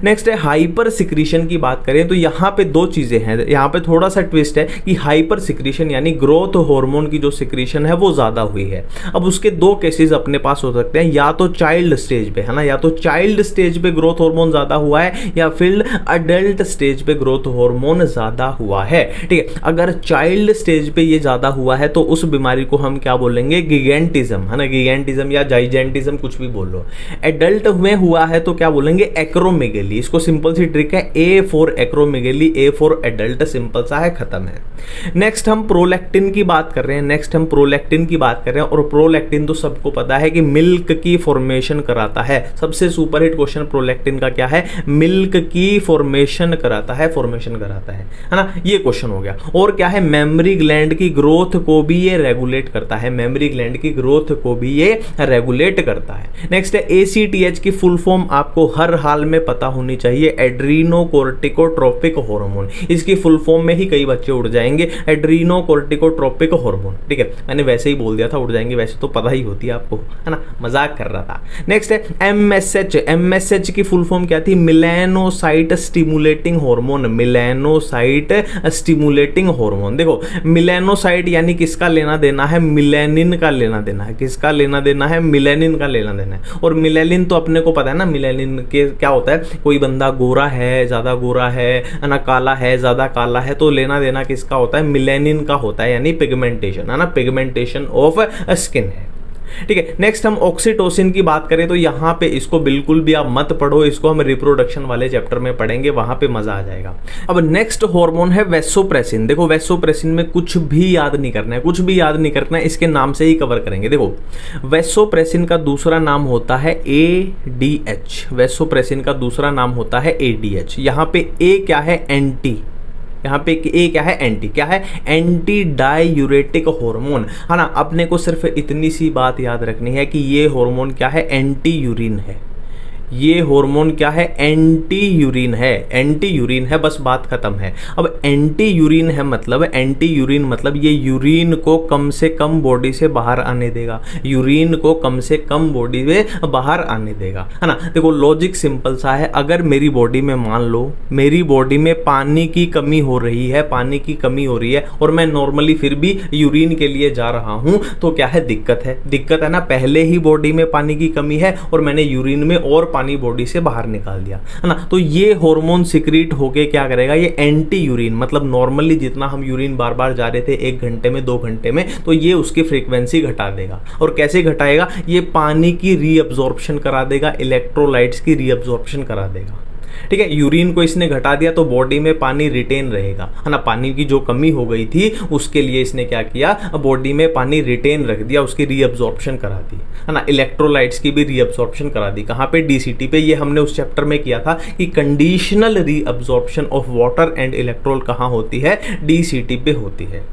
नेक्स्ट है हाइपर सिक्रीशन की बात करें तो यहां पे दो चीजें हैं, यहां पे थोड़ा सा ट्विस्ट है कि हाइपर सिक्रीशन यानी ग्रोथ हार्मोन की जो सिक्रीशन है वो ज्यादा हुई है। अब उसके दो केसेस अपने पास हो सकते हैं, या तो चाइल्ड स्टेज पे, है ना, या तो चाइल्ड स्टेज पे ग्रोथ हार्मोन ज्यादा हुआ है या फिर अडल्ट स्टेज पे ग्रोथ हार्मोन ज्यादा हुआ है, ठीक है। अगर चाइल्ड स्टेज पे ये ज्यादा हुआ है तो उस बीमारी को हम क्या बोलेंगे, गिगेंटिज्म, है ना, गिगेंटिज्म या जाइजेंटिज्म कुछ भी बोल लो। एडल्ट में हुआ है तो क्या बोलेंगे, एक्रोमेगेली। इसको सिंपल सी ट्रिक है, A for acromegaly, A for adult, simple सा है, खत्म है। नेक्स्ट हम प्रोलैक्टिन की बात कर रहे हैं, नेक्स्ट हम प्रोलैक्टिन की बात कर रहे हैं, और प्रोलैक्टिन तो सबको पता है कि मिल्क की फॉर्मेशन कराता है। सबसे सुपरहिट क्वेश्चन प्रोलैक्टिन का क्या है, मिल्क की फॉर्मेशन कराता है, फॉर्मेशन कराता है ना, ये क्वेश्चन हो गया। और क्या है, मेमोरी ग्लैंड की ग्रोथ को भी ये रेगुलेट करता है, मेमोरी ग्लैंड की ग्रोथ को भी ये रेगुलेट करता है। नेक्स्ट है ACTH की फुल फॉर्म आपको हर हाल में पता होनी चाहिए, एड्रीनोकोर्टिकोट्रोपिक हार्मोन। इसकी फुल फॉर्म में ही कई बच्चे उड़ जाएंगे, एड्रीनोकोर्टिकोट्रोपिक हार्मोन, ठीक है, मैंने वैसे ही बोल दिया था उड़ जाएंगे, वैसे तो पता ही होती है आपको, है ना, मजाक कर रहा था। नेक्स्ट है MSH, MSH की फुल फॉर्म क्या थी, melanocyte stimulating hormone, melanocyte stimulating hormone. देखो मिलेनोसाइट यानी किसका लेना देना है, मिलेनिन का लेना देना है, किसका लेना देना है, मिलेनिन का लेना देना है। और मिलेनिन तो अपने को पता है ना, मिलेनिन के क्या होता है, कोई बंदा गोरा है, ज्यादा गोरा है ना, काला है, ज्यादा काला है, तो लेना देना किसका होता है, मिलेनिन का होता है, यानी पिगमेंटेशन, है ना, पिगमेंटेशन ऑफ स्किन है, ठीक है। नेक्स्ट हम ऑक्सीटोसिन की बात करें तो यहां पे इसको बिल्कुल भी आप मत पढ़ो, इसको हम रिप्रोडक्शन वाले चैप्टर में पढ़ेंगे, वहां पे मजा आ जाएगा। अब नेक्स्ट हार्मोन है वेसोप्रेसिन। देखो वेसोप्रेसिन में कुछ भी याद नहीं करना है, कुछ भी याद नहीं करना है, इसके नाम से ही कवर करेंगे। देखो वेसोप्रेसिन का दूसरा नाम होता है ADH, वेसोप्रेसिन का दूसरा नाम होता है ADH। यहां पे A क्या है, एंटी, यहाँ पे ए क्या है, एंटी, क्या है, एंटी डायूरेटिक हार्मोन, है ना। अपने को सिर्फ इतनी सी बात याद रखनी है कि ये हार्मोन क्या है, एंटी यूरिन है, ये हार्मोन क्या है, एंटी यूरिन है, एंटी यूरिन है, बस बात खत्म है। अब एंटी यूरिन है मतलब, एंटी यूरिन मतलब ये यूरिन को कम से कम बॉडी से बाहर आने देगा, यूरिन को कम से कम बॉडी में बाहर आने देगा, है ना। देखो लॉजिक सिंपल सा है, अगर मेरी बॉडी में मान लो मेरी बॉडी में पानी की कमी हो रही है, पानी की कमी हो रही है और मैं नॉर्मली फिर भी यूरिन के लिए जा रहा हूं तो क्या है, दिक्कत है, दिक्कत है ना। पहले ही बॉडी में पानी की कमी है और मैंने यूरिन में और पानी बॉडी से बाहर निकाल दिया, है ना, तो ये हार्मोन सिक्रीट होके क्या करेगा, ये एंटी यूरिन मतलब नॉर्मली जितना हम यूरिन बार बार जा रहे थे 1 घंटे में 2 घंटे में, तो ये उसकी फ्रीक्वेंसी घटा देगा। और कैसे घटाएगा, ये पानी की रीअब्जॉर्प्शन करा देगा, इलेक्ट्रोलाइट्स की रीअब्जॉर्प्शन करा देगा, ठीक है। यूरिन को इसने घटा दिया तो बॉडी में पानी रिटेन रहेगा, है ना, पानी की जो कमी हो गई थी उसके लिए इसने क्या किया, बॉडी में पानी रिटेन रख दिया, उसकी रीअब्जॉर्प्शन करा दी, है ना, इलेक्ट्रोलाइट्स की भी रीअब्जॉर्प्शन करा दी। कहाँ पे, DCT पे। ये हमने उस चैप्टर में किया था कि conditional reabsorption of water and electrolyte कहाँ होती है, DCT पे होती है।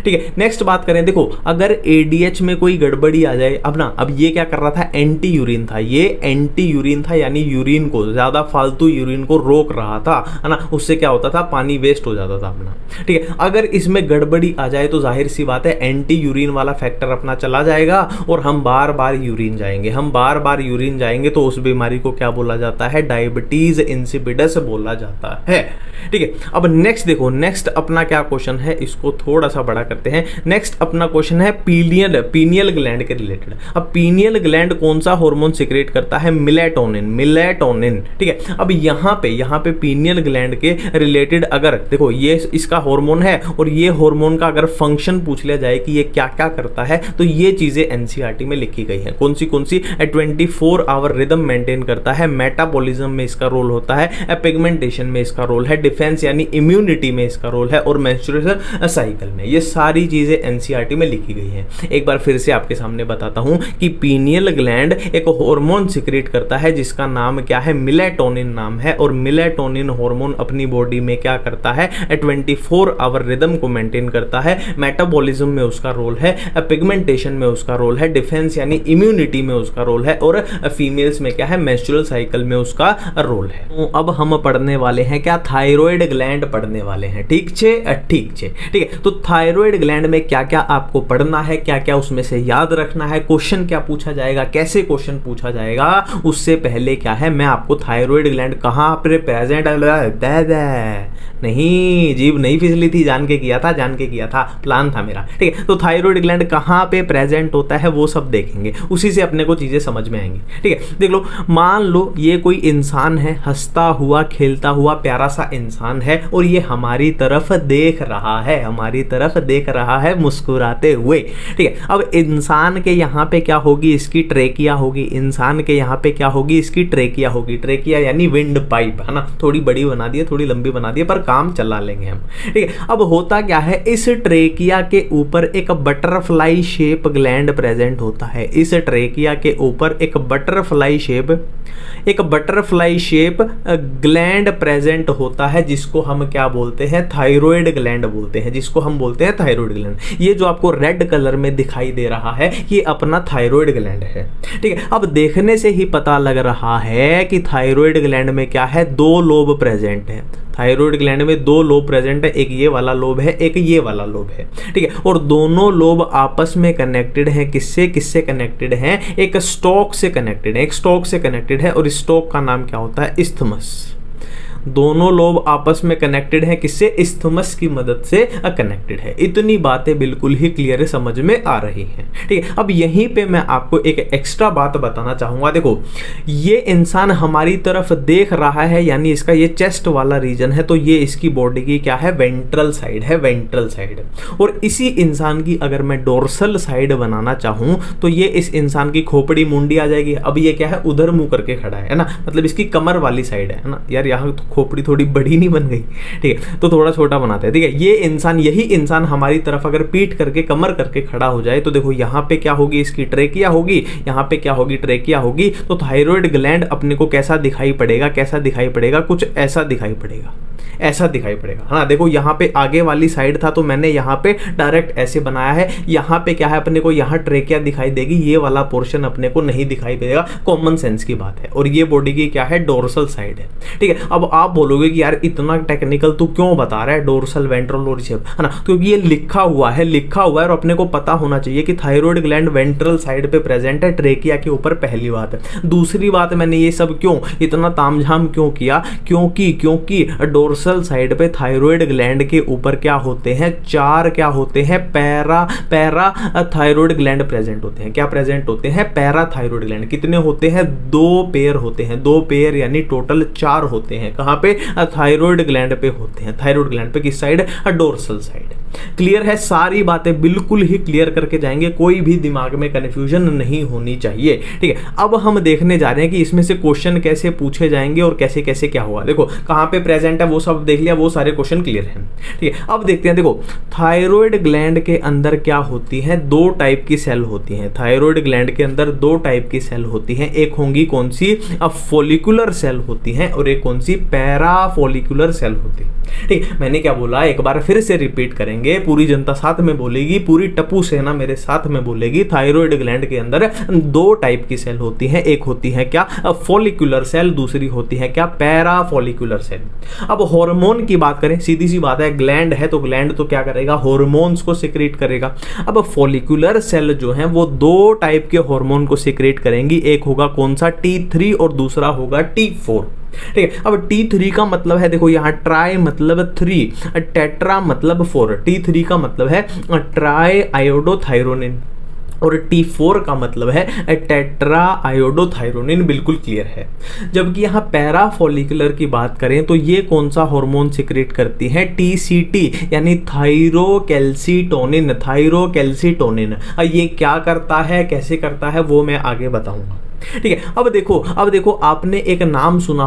ठीक है। नेक्स्ट बात करें, देखो अगर एडीएच में कोई गड़बड़ी आ जाए, अब ये क्या कर रहा था, एंटी यूरिन था, ये एंटी यूरिन था, यानी यूरिन को, ज्यादा फालतू यूरिन को रोक रहा था, है ना। उससे क्या होता था, पानी वेस्ट हो जाता था अपना। ठीक है, अगर इसमें गड़बड़ी आ जाए तो जाहिर सी बात है एंटी यूरिन वाला फैक्टर अपना चला जाएगा और हम बार बार यूरिन जाएंगे। हम बार बार यूरिन जाएंगे तो उस बीमारी को क्या बोला जाता है, डायबिटीज इंसिपिडस बोला जाता है। ठीक है, अब नेक्स्ट देखो, नेक्स्ट अपना क्या क्वेश्चन है, इसको थोड़ा सा बड़ा करते हैं। नेक्स्ट अपना क्वेश्चन है पीनियल ग्लैंड के रिलेटेड। अब पीनियल ग्लैंड कौन सा हार्मोन सिक्रेट करता है, मिलेटोनिन। ठीक है, अब यहाँ पे पीनियल ग्लैंड के रिलेटेड अगर देखो ये इसका हार्मोन है और ये हार्मोन का अगर फंक्शन पूछ लिया जाए कि ये क्या क्या करता है, तो ये चीजें एनसीईआरटी में लिखी गई है। कौन सी 24 आवर रिदम मेंटेन करता है, मेटाबॉलिज्म में इसका रोल होता है, पिगमेंटेशन में इसका रोल है, डिफेंस यानी इम्यूनिटी में इसका रोल है, और मेंस्ट्रुएशन साइकिल में। ये सारी चीजें एनसीईआरटी में लिखी गई हैं। एक बार फिर से आपके सामने बताता हूं कि पीनियल ग्लैंड एक हार्मोन सिक्रेट करता है जिसका नाम क्या है, मिलेटोनिन नाम है, और मिलेटोनिन हार्मोन अपनी बॉडी में क्या करता है, 24 आवर रिदम को मेंटेन करता है, मेटाबॉलिज्म में उसका रोल है, पिगमेंटेशन में उसका रोल है, डिफेंस यानी इम्यूनिटी में उसका रोल है, और फीमेल्स में क्या है, मेंस्ट्रुअल साइकिल में उसका रोल है। तो अब हम पढ़ने वाले हैं क्या, थायराइड ग्लैंड पढ़ने वाले हैं। ठीक है। तो थायराइड ग्लैंड में क्या क्या आपको पढ़ना है, क्या क्या उसमें से याद रखना है, क्वेश्चन क्या पूछा जाएगा, कैसे क्वेश्चन पूछा जाएगा, उससे पहले क्या है, मैं आपको थायराइड ग्लैंड कहां पर प्रेजेंट नहीं, जीभ नहीं फिसली थी, जान के किया था, प्लान था मेरा। ठीक है, तो थायराइड ग्लैंड कहां पे प्रेजेंट होता है वो सब देखेंगे, उसी से अपने को चीजें समझ में आएंगी। ठीक है, देख लो, मान लो ये कोई इंसान है, हंसता हुआ खेलता हुआ प्यारा सा इंसान है, और ये हमारी तरफ देख रहा है मुस्कुराते हुए। ठीक है, अब इंसान के यहाँ पे क्या होगी, इसकी ट्रेकिया होगी, इंसान के यहाँ पे क्या होगी, इसकी ट्रेकिया होगी। ट्रेकिया यानी विंड पाइप, है ना, थोड़ी बड़ी बना दी है, थोड़ी लंबी बना दी है, पर काम चला लेंगे हम। ठीक है, अब होता क्या है, इस ट्रेकिया के ऊपर एक बटरफ्लाई शेप ग्लैंड प्रेजेंट होता है। इस ट्रेकिया के ऊपर एक बटरफ्लाई शेप ग्लैंड प्रेजेंट होता है, जिसको हम क्या बोलते हैं, थायराइड ग्लैंड बोलते हैं, जिसको हम बोलते हैं थायराइड ग्लैंड। ये जो आपको रेड कलर में दिखाई दे रहा है, ये अपना थायराइड ग्लैंड है। ठीक है, अब देखने से ही पता लग रहा है कि थायराइड ग्लैंड में क्या है, 2 लोब प्रेजेंट है। थायराइड ग्लैंड में 2 लोब प्रेजेंट है, एक ये वाला लोब है, एक ये वाला लोब है। ठीक है, और दोनों लोब आपस में कनेक्टेड हैं, किससे कनेक्टेड हैं, एक स्टॉक से कनेक्टेड है, और स्टॉक का नाम क्या होता है, इस्थमस। दोनों लोब आपस में कनेक्टेड हैं, किससे, इस्थमस की मदद से कनेक्टेड है। इतनी बातें बिल्कुल ही क्लियर समझ में आ रही हैं। ठीक है, अब यहीं पे मैं आपको एक एक्स्ट्रा बात बताना चाहूंगा। देखो, ये इंसान हमारी तरफ देख रहा है, यानी इसका ये चेस्ट वाला रीजन है, तो ये इसकी बॉडी की क्या है, वेंट्रल साइड। और इसी इंसान की अगर मैं डोर्सल साइड बनाना चाहूं तो ये इस इंसान की खोपड़ी मुंडी आ जाएगी। अब ये क्या है, उधर मुंह करके खड़ा है ना, मतलब इसकी कमर वाली साइड है ना। यार यहाँ तो खोपड़ी थोड़ी बड़ी नहीं बन गई, ठीक है, तो थोड़ा छोटा बनाते हैं। ठीक है, यही इंसान हमारी तरफ अगर पीठ करके कमर करके खड़ा हो जाए तो देखो यहाँ पे क्या होगी, इसकी ट्रेकिया होगी, यहाँ पे क्या होगी, ट्रेकिया होगी। तो थायराइड ग्लैंड अपने को कैसा दिखाई पड़ेगा, कुछ ऐसा दिखाई पड़ेगा, है ना। देखो यहाँ पे आगे वाली साइड था तो मैंने यहाँ पे डायरेक्ट ऐसे बनाया है। यहाँ पे क्या है, अपने को यहाँ ट्रेकिया दिखाई देगी, ये वाला पोर्शन अपने को नहीं दिखाई देगा, कॉमन सेंस की बात है। और ये बॉडी की क्या है, डोर्सल साइड है। ठीक है, अब आप बोलोगे कि यार इतना टेक्निकल तू क्यों बता रहा है, डोर्सल वेंट्रल और शेप, है ना, क्योंकि ये लिखा हुआ है और अपने को पता होना चाहिए कि थायराइड ग्लैंड वेंट्रल साइड पे प्रेजेंट है, ट्रेकिया के ऊपर, पहली बात है। दूसरी बात, मैंने ये सब क्यों इतना तामझाम क्यों किया, क्योंकि डोर्सल साइड पे थायराइड ग्लैंड के ऊपर क्या होते हैं, 4 क्या होते हैं, पैरा थायराइड ग्लैंड प्रेजेंट होते हैं। क्या प्रेजेंट होते हैं, पैरा थायराइड ग्लैंड। कितने होते हैं, 2 पेयर होते हैं, 2 पेयर यानी टोटल 4 होते हैं। कहां पे, थायराइड ग्लैंड पे होते हैं। थायराइड ग्लैंड पे किस साइड, डोर्सल साइड। क्लियर है, सारी बातें बिल्कुल ही क्लियर करके जाएंगे, कोई भी दिमाग में कंफ्यूजन नहीं होनी चाहिए। ठीक है, अब हम देखने जा रहे हैं कि इसमें से क्वेश्चन कैसे पूछे जाएंगे और कैसे कैसे क्या होगा। देखो कहां पे प्रेजेंट है वो सब देख लिया, वो सारे क्वेश्चन क्लियर हैं। ठीक है, अब देखते हैं। देखो थायराइड ग्लैंड के अंदर क्या होती है, 2 टाइप की सेल होती हैं। थायराइड ग्लैंड के अंदर 2 टाइप की सेल होती हैं। एक होंगी कौन सी, फॉलिकुलर सेल होती हैं, और एक कौन सी, पैरा फॉलिकुलर सेल होती है। ठीक, मैंने क्या बोला, एक बार फिर से रिपीट करेंगे। करेंगे, पूरी जनता साथ में बोलेगी, पूरी टप्पू सेना मेरे साथ में बोलेगी, थायराइड ग्लैंड के अंदर दो टाइप की सेल होती हैं, एक होती है क्या फॉलिकुलर सेल, दूसरी होती है क्या पैरा फॉलिकुलर सेल। अब हार्मोन की बात करें, सीधी सी बात है, ग्लैंड है तो ग्लैंड तो क्या करेगा, हार्मोन्स को सिक्रेट करेगा। अब फॉलिकुलर सेल जो है वो दो टाइप के हार्मोन को सिक्रेट करेंगी, एक होगा कौन सा T3 और दूसरा होगा T4। ठीक है, अब T3 का मतलब है, देखो यहाँ ट्राई मतलब 3, टेट्रा मतलब 4, T3 का मतलब है ट्राई आयोडोथायरोनिन और T4 का मतलब है टेट्रा आयोडोथायरोनिन। बिल्कुल क्लियर है। जबकि यहाँ पैरा फॉलिकुलर की बात करें तो ये कौन सा हार्मोन सिक्रेट करती है, TCT यानी थायरोकैल्सिटोनिन, थायरोकैल्सिटोनिन। ये क्या करता है, कैसे करता है, वो मैं आगे बताऊंगा। ठीक है, अब देखो आपने एक नाम सुना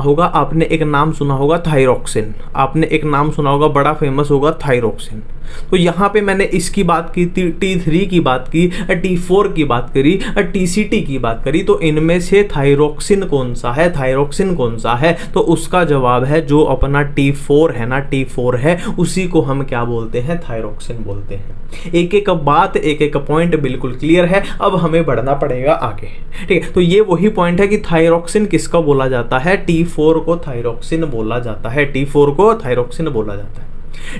होगा, थायरोक्सिन, आपने एक नाम सुना होगा, बड़ा फेमस होगा थायरोक्सिन। तो यहाँ पे मैंने इसकी बात की, T3 की बात की, T4 की बात करी, TCT की बात करी, तो इनमें से थायरोक्सिन कौन सा है, तो उसका जवाब है जो अपना T4 है ना, T4 है, उसी को हम क्या बोलते हैं, थायरोक्सिन बोलते हैं। एक एक बात, एक एक पॉइंट बिल्कुल क्लियर है। अब हमें बढ़ना पड़ेगा आगे। ठीक है, तो ये वही पॉइंट है कि थायरोक्सिन किसका बोला जाता है, T4 को थायरोक्सिन बोला जाता है, T4 को थायरोक्सिन बोला जाता है।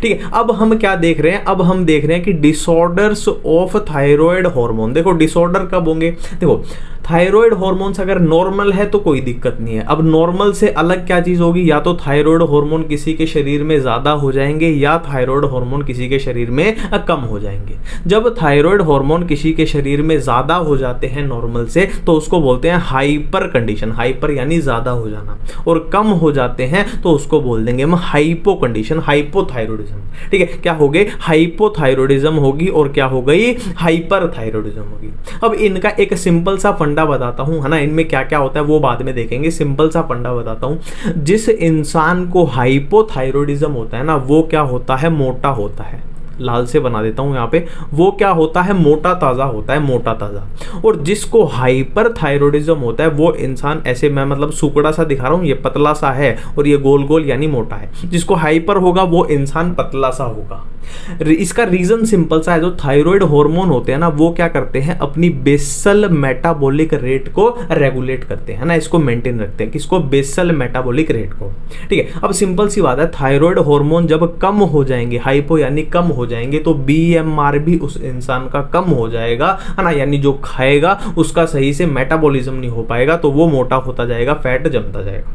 ठीक है, अब हम क्या देख रहे हैं, अब हम देख रहे हैं कि डिसऑर्डर्स ऑफ थायराइड हार्मोन। देखो डिसऑर्डर कब होंगे, देखो थायराइड हार्मोन्स अगर नॉर्मल है तो कोई दिक्कत नहीं है। अब नॉर्मल से अलग क्या चीज होगी, या तो थायराइड हार्मोन किसी के शरीर में ज्यादा हो जाएंगे या थायराइड हार्मोन किसी के शरीर में कम हो जाएंगे। जब थायराइड हार्मोन किसी के शरीर में ज्यादा हो जाते हैं नॉर्मल से, तो उसको बोलते हैं हाइपर कंडीशन, हाइपर यानी ज्यादा हो जाना, और कम हो जाते हैं तो उसको बोल देंगे हम हाइपो कंडीशन, हाइपोथायरॉयडिज्म। ठीक है, क्या हो गए, हाइपोथायरॉयडिज्म होगी, और क्या हो गई, हाइपर थायरॉयडिज्म होगी। अब इनका एक सिंपल सा फंडा बताता हूं, है ना, इनमें क्या क्या होता है वो बाद में देखेंगे। सिंपल सा फंडा बताता हूं, जिस इंसान को हाइपोथायरॉयडिज्म होता है ना, वो क्या होता है, मोटा होता है। लाल से बना देता हूं यहाँ पे, वो क्या होता है, मोटा ताजा होता है, मोटा ताजा। और जिसको हाइपर थायरॉयडिज्म होता है वो इंसान, ऐसे मैं मतलब सुकड़ा सा दिखा रहा हूं, ये पतला सा है और ये गोल गोल यानी मोटा है। जिसको हाइपर होगा वो इंसान पतला सा होगा। इसका रीजन सिंपल सा है, जो थायराइड हार्मोन होते हैं ना, वो क्या करते हैं, अपनी बेसल मेटाबॉलिक रेट को रेगुलेट करते हैं ना, इसको मेंटेन रखते हैं, किसको, बेसल मेटाबॉलिक रेट को। ठीक है, अब सिंपल सी बात है, थायराइड हार्मोन जब कम हो जाएंगे, हाइपो यानी कम हो जाएंगे, तो BMR भी उस इंसान का कम हो जाएगा, है ना, यानी जो खाएगा उसका सही से मेटाबॉलिज्म नहीं हो पाएगा, तो वो मोटा होता जाएगा, फैट जमता जाएगा।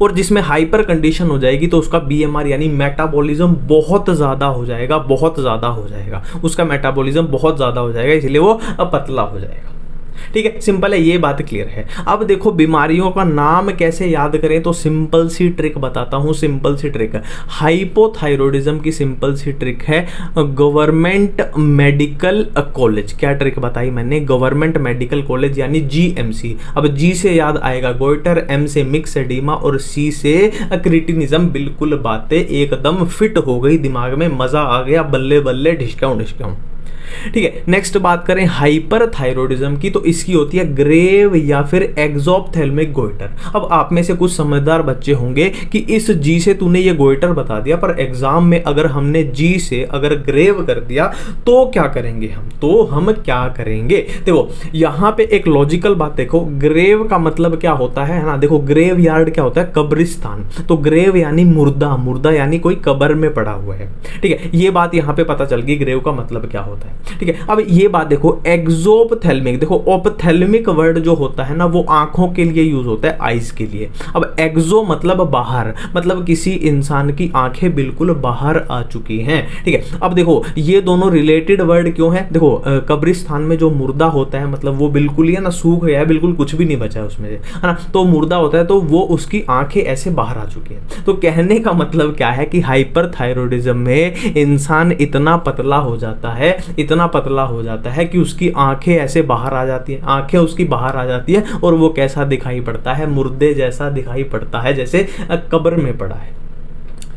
और जिसमें हाइपर कंडीशन हो जाएगी तो उसका BMR यानी मेटाबॉलिज्म बहुत ज्यादा हो जाएगा, बहुत ज्यादा हो जाएगा, उसका मेटाबॉलिज्म बहुत ज्यादा हो जाएगा, इसलिए वो पतला हो जाएगा। ठीक है, सिंपल है, ये बात क्लियर है। अब देखो बीमारियों का नाम कैसे याद करें, तो सिंपल सी ट्रिक बताता हूं, सिंपल सी ट्रिक। हाइपोथायरॉयडिज्म की सिंपल सी ट्रिक है, गवर्नमेंट मेडिकल कॉलेज। क्या ट्रिक बताई मैंने, गवर्नमेंट मेडिकल कॉलेज यानी GMC। अब G से याद आएगा गोइटर, M से मिक्स एडिमा और C से क्रिटिनिज्म। बिल्कुल बातें एकदम फिट हो गई दिमाग में, मजा आ गया, बल्ले बल्ले ढिशकाऊं ढिशकाऊं। ठीक है, नेक्स्ट बात करें हाइपर थायरॉयडिज्म की, तो इसकी होती है ग्रेव या फिर एक्सोप्थेल्मिक गोइटर। अब आप में से कुछ समझदार बच्चे होंगे कि इस G से तूने ये गोइटर बता दिया, पर एग्जाम में अगर हमने G से अगर ग्रेव कर दिया तो क्या करेंगे हम, तो हम क्या करेंगे। देखो यहाँ पे एक लॉजिकल बात देखो, ग्रेव का मतलब क्या होता है ना, देखो ग्रेव यार्ड क्या होता है, कब्रिस्तान। तो ग्रेव यानी मुर्दा, मुर्दा यानी कोई कब्र में पड़ा हुआ है। ठीक है, ये बात यहाँ पे पता चल गई ग्रेव का मतलब क्या होता है। ठीक है, अब ये बात देखो एक्सोप्थेल्मिक, देखो ओप्थेल्मिक वर्ड जो होता है ना वो आंखों के लिए यूज होता है, आईज के लिए। अब एक्सो मतलब बाहर, मतलब किसी इंसान की आंखें बिल्कुल बाहर आ चुकी हैं। ठीक है, अब देखो ये दोनों रिलेटेड वर्ड क्यों है, देखो कब्रिस्तान में जो मुर्दा होता है मतलब वो बिल्कुल ही है ना सूख गया है, बिल्कुल कुछ भी नहीं बचा है उसमें से, है ना, तो मुर्दा होता है, तो वो उसकी आंखें ऐसे बाहर आ चुकी हैं। तो कहने का मतलब क्या है कि हाइपर थायरॉयडिज्म में इंसान इतना पतला हो जाता है, इतना पतला हो जाता है कि उसकी आंखें ऐसे बाहर आ जाती हैं, आंखें उसकी बाहर आ जाती है, और वो कैसा दिखाई पड़ता है, मुर्दे जैसा दिखाई पड़ता है, जैसे कब्र में पड़ा है।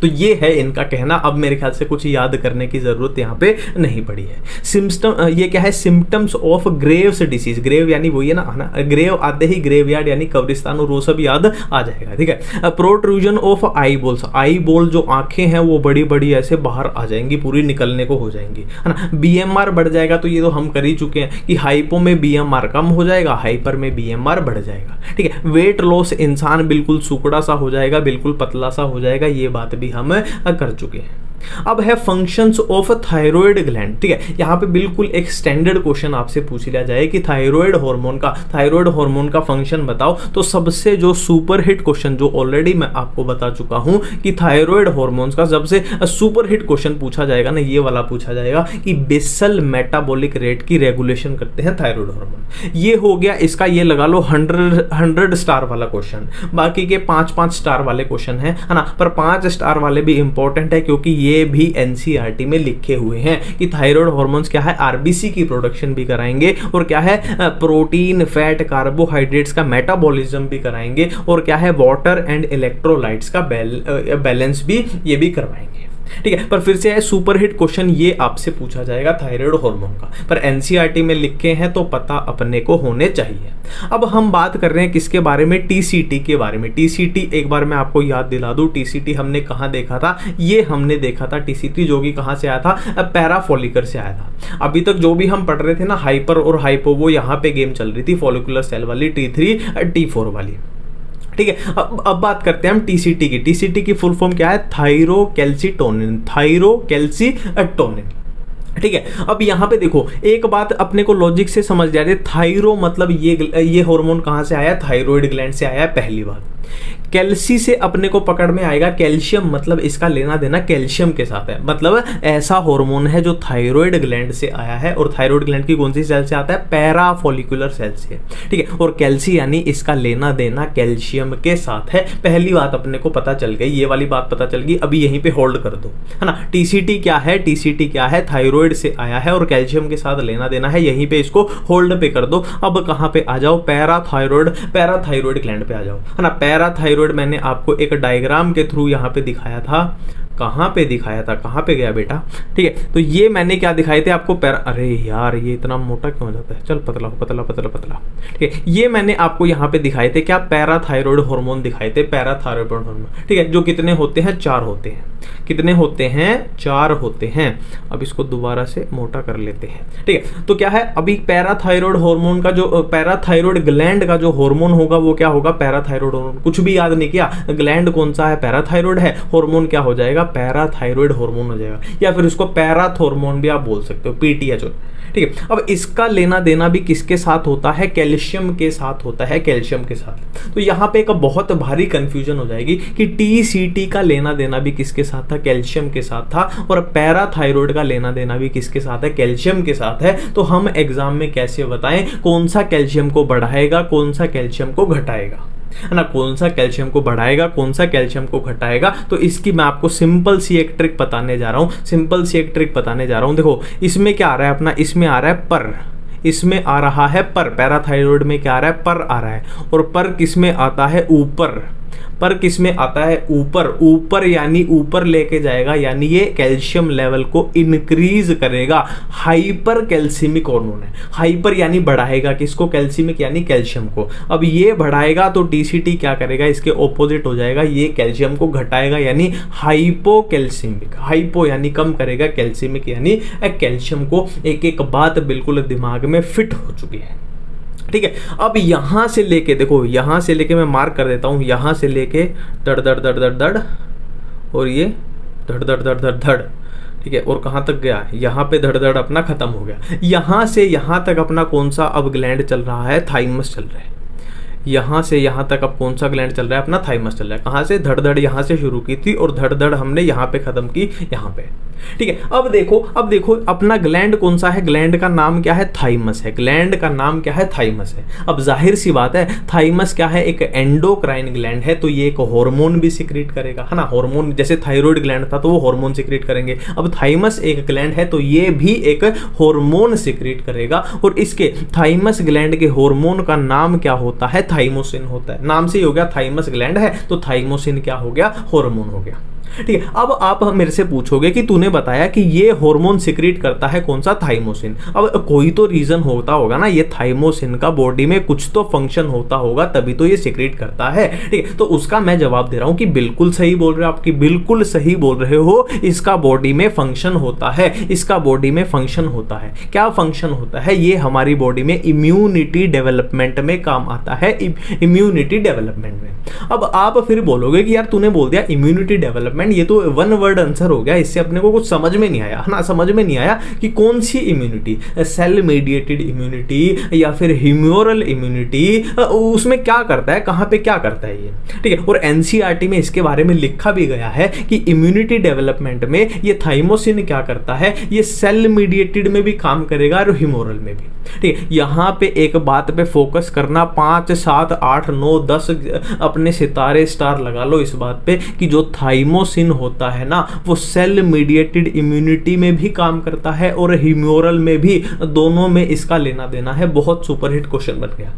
तो ये है इनका कहना। अब मेरे ख्याल से कुछ याद करने की जरूरत यहाँ पे नहीं पड़ी है। सिम्टम, ये क्या है, symptoms of Graves disease. Grave यानी वही है ना, ग्रेव आते ही ग्रेवयार्ड यानी कब्रिस्तान और वो सब याद आ जाएगा, ठीक है। Protrusion of I balls, eye ball जो आंखें हैं वो बड़ी बड़ी ऐसे बाहर आ जाएंगी, पूरी निकलने को हो जाएंगी, है ना। बीएमआर बढ़ जाएगा, तो ये तो हम कर ही चुके हैं कि हाइपो में बीएमआर कम हो जाएगा, हाइपर में बीएमआर बढ़ जाएगा, ठीक है। वेट लॉस, इंसान बिल्कुल सुकड़ा सा हो जाएगा, बिल्कुल पतला सा हो जाएगा, ये बात भी हम कर चुके हैं। अब है फंक्शंस ऑफ थायराइड ग्लैंड, ठीक है। यहाँ पे बिल्कुल एक स्टैंडर्ड क्वेश्चन आपसे पूछ लिया जाए कि थायराइड हार्मोन का फंक्शन बताओ, तो सबसे जो सुपर हिट क्वेश्चन, जो ऑलरेडी मैं आपको बता चुका हूं कि थायराइड हार्मोन्स का सबसे सुपर हिट क्वेश्चन पूछा जाएगा ना, ये वाला पूछा जाएगा कि बेसल मेटाबॉलिक रेट की रेगुलेशन करते हैं थायराइड हार्मोन। ये हो गया इसका, ये लगा लो 100 स्टार वाला क्वेश्चन। बाकी के 5-5 स्टार वाले क्वेश्चन है ना, पर 5 स्टार वाले भी इंपॉर्टेंट है क्योंकि ये भी एनसीईआरटी में लिखे हुए हैं कि थायराइड हार्मोन्स क्या है, आरबीसी की प्रोडक्शन भी कराएंगे, और क्या है, प्रोटीन, फैट, कार्बोहाइड्रेट्स का मेटाबॉलिज्म भी कराएंगे, और क्या है, वाटर एंड इलेक्ट्रोलाइट्स का बैलेंस भी ये भी करवाएंगे, ठीक है। पर फिर से है सुपर हिट क्वेश्चन, ये आपसे पूछा जाएगा थायराइड हार्मोन का, पर एनसीईआरटी में लिखे हैं तो पता अपने को होने चाहिए। अब हम बात कर रहे हैं किसके बारे में, टीसीटी के बारे में। टीसीटी एक बार मैं आपको याद दिला दूं, टीसीटी हमने कहां देखा था, ये हमने देखा था टीसीटी जो कि कहां से आया था, पैराफोलिकर से आया था। अभी तक जो भी हम पढ़ रहे थे ना, हाइपर और हाइपो, वो यहाँ पे गेम चल रही थी, फॉलिकुलर सेल वाली, T3 T4 वाली, ठीक है। अब बात करते हैं हम टीसीटी की। टीसीटी की फुल फॉर्म क्या है, थायरोकैल्सिटोनिन, ठीक है। अब यहाँ पे देखो एक बात अपने को लॉजिक से समझ जा रही है, थायरो मतलब ये हार्मोन कहाँ से आया, थायराइड ग्लैंड से आया है, पहली बात। कैल्सी से अपने को पकड़ में आएगा, कैल्शियम मतलब इसका लेना देना कैल्शियम के साथ है, मतलब ऐसा हार्मोन है जो थायराइड ग्लैंड से आया है, और थायराइड ग्लैंड की कौन सी सेल से आता है, पैराफोलिकुलर सेल से, ठीक है। और कैल्सी यानी इसका लेना देना कैल्शियम के साथ है, पहली बात अपने को पता चल गई, ये वाली बात पता चल गई। अभी यहीं पे होल्ड कर दो, है ना। टीसीटी क्या है, टीसीटी क्या है, थायराइड से आया है और कैल्शियम के साथ लेना देना है, यहीं पे इसको होल्ड पे कर दो। अब कहां पे आ जाओ, पैराथायराइड ग्लैंड पे आ जाओ, है ना। पैराथायराइड मैंने आपको एक डायग्राम के थ्रू यहां पे दिखाया था, कहां पे दिखाया था, कहां पे गया बेटा, ठीक है। तो ये मैंने क्या दिखाए थे आपको, अरे यार ये इतना मोटा क्यों हो जाता है, चल पतला पतला पतला पतला, ठीक है। ये मैंने आपको यहाँ पे दिखाए थे क्या, पैराथायराइड हार्मोन दिखाए थे, पैराथायराइड हार्मोन, ठीक है। जो कितने होते हैं, 4 होते हैं। कितने होते हैं, 4 होते हैं। अब इसको दोबारा से मोटा कर लेते हैं, ठीक है। तो क्या है, अभी पैराथायराइड हार्मोन का जो पैराथायराइड ग्लैंड का जो हार्मोन होगा वो क्या होगा, पैराथायराइड हार्मोन। कुछ भी याद नहीं किया, ग्लैंड कौन सा है, पैराथायराइड है, हार्मोन क्या हो जाएगा, पैराथायराइड हार्मोन हो जाएगा, या फिर उसको पैराथॉर्मोन भी आप बोल सकते हो, पीटीएच, ठीक है। अब इसका लेना देना भी किसके साथ होता है, कैल्शियम के साथ होता है, कैल्शियम के साथ। तो यहाँ पे एक बहुत भारी कंफ्यूजन हो जाएगी कि टीसीटी का लेना देना भी किसके साथ था, कैल्शियम के साथ था, और पैराथायराइड का लेना देना भी किसके साथ है, कैल्शियम के साथ है। तो हम एग्जाम में कैसे बताएं कौन सा कैल्शियम को बढ़ाएगा, कौन सा कैल्शियम को घटाएगा, है ना, कौन सा कैल्शियम को बढ़ाएगा, कौन सा कैल्शियम को घटाएगा। तो इसकी मैं आपको सिंपल सी एक ट्रिक बताने जा रहा हूं, देखो इसमें क्या आ रहा है अपना, इसमें आ रहा है पर, इसमें आ रहा है पर, पैराथायराइड में क्या आ रहा है, पर आ रहा है, और पर किस में आता है, ऊपर, पर किस में आता है, ऊपर, ऊपर यानी ऊपर लेके जाएगा, यानी ये कैल्शियम लेवल को इंक्रीज करेगा। हाइपर कैल्सीमिक हार्मोन है, हाइपर यानी बढ़ाएगा किसको, कैल्सीमिक यानी कैल्शियम को। अब ये बढ़ाएगा तो टीसीटी क्या करेगा, इसके ऑपोजिट हो जाएगा, ये कैल्शियम को घटाएगा यानी हाइपोकैल्सीमिक, हाइपो यानी कम करेगा, कैल्सीमिक यानी कैल्शियम को। एक एक बात बिल्कुल दिमाग में फिट हो चुकी है, ठीक है। अब यहां से लेके देखो, यहां से लेके मैं मार्क कर देता हूं, यहां से लेके धड़ धड़ धड़ धड़ धड़, और ये धड़ धड़ धड़ धड़ धड़, ठीक है। और कहां तक गया, यहां पे धड़ धड़ अपना खत्म हो गया। यहां से यहां तक अपना कौन सा अब ग्लैंड चल रहा है, थाइमस चल रहा है। यहाँ से यहाँ तक अब कौन सा ग्लैंड चल रहा है, अपना थाइमस चल रहा है। कहाँ से, धड़ धड़ यहाँ से शुरू की थी और धड़ धड़ हमने यहाँ पे खत्म की, यहाँ पे, ठीक है। अब देखो अपना ग्लैंड कौन सा है, ग्लैंड का नाम क्या है, थाइमस है, ग्लैंड का नाम क्या है, थाइमस है। अब जाहिर सी बात है, थाइमस क्या है, एक एंडोक्राइन ग्लैंड है, तो ये एक हार्मोन भी सिक्रीट करेगा, है ना। हार्मोन जैसे थायराइड ग्लैंड था तो वो हार्मोन सिक्रीट करेंगे, अब थाइमस एक ग्लैंड है तो ये भी एक हार्मोन सिक्रीट करेगा। और इसके थाइमस ग्लैंड के हार्मोन का नाम क्या होता है, थाइमोसिन होता है। नाम से ही हो गया, थाइमस ग्लैंड है तो थाइमोसिन क्या हो गया, हार्मोन हो गया। ठीक है। अब आप मेरे से पूछोगे कि तूने बताया कि ये हार्मोन सिक्रीट करता है कौन सा, थाइमोसिन। अब कोई तो रीजन होता होगा ना, ये थाइमोसिन का बॉडी में कुछ तो फंक्शन होता होगा तभी तो ये सिक्रीट करता है। ठीक है, तो उसका मैं जवाब दे रहा हूं कि बिल्कुल सही बोल रहे हो, आपकी बिल्कुल सही बोल रहे हो। इसका बॉडी में फंक्शन होता है, इसका बॉडी में फंक्शन होता है। क्या फंक्शन होता है? ये हमारी बॉडी में इम्यूनिटी डेवलपमेंट में काम आता है, इम्यूनिटी डेवलपमेंट में। अब आप फिर बोलोगे कि यार तूने बोल दिया इम्यूनिटी डेवलपमेंट, ये तो वन वर्ड आंसर हो गया, इससे अपने को कुछ समझ में नहीं आया ना, समझ में नहीं आया कि कौन सी इम्यूनिटी, सेल मीडिएटेड इम्यूनिटी या फिर ह्यूमोरल इम्यूनिटी, उसमें क्या करता है, कहां पे क्या करता है ये। ठीक है, और एनसीईआरटी में इसके बारे में लिखा भी गया है कि इम्यूनिटी डेवलपमेंट में ये थाइमोसिन क्या करता है, ये सेल मीडिएटेड में भी काम करेगा और ह्यूमोरल में भी। ठीक है, यहां पे एक बात पे फोकस करना, 5 7 8 9 10 अपने सितारे स्टार लगा लो इस बात पे कि जो थाइमोसिन होता है ना, वो सेल मीडिएटेड इम्यूनिटी में भी काम करता है और ह्यूमोरल में भी, दोनों में इसका लेना देना है। बहुत सुपरहिट क्वेश्चन बन गया।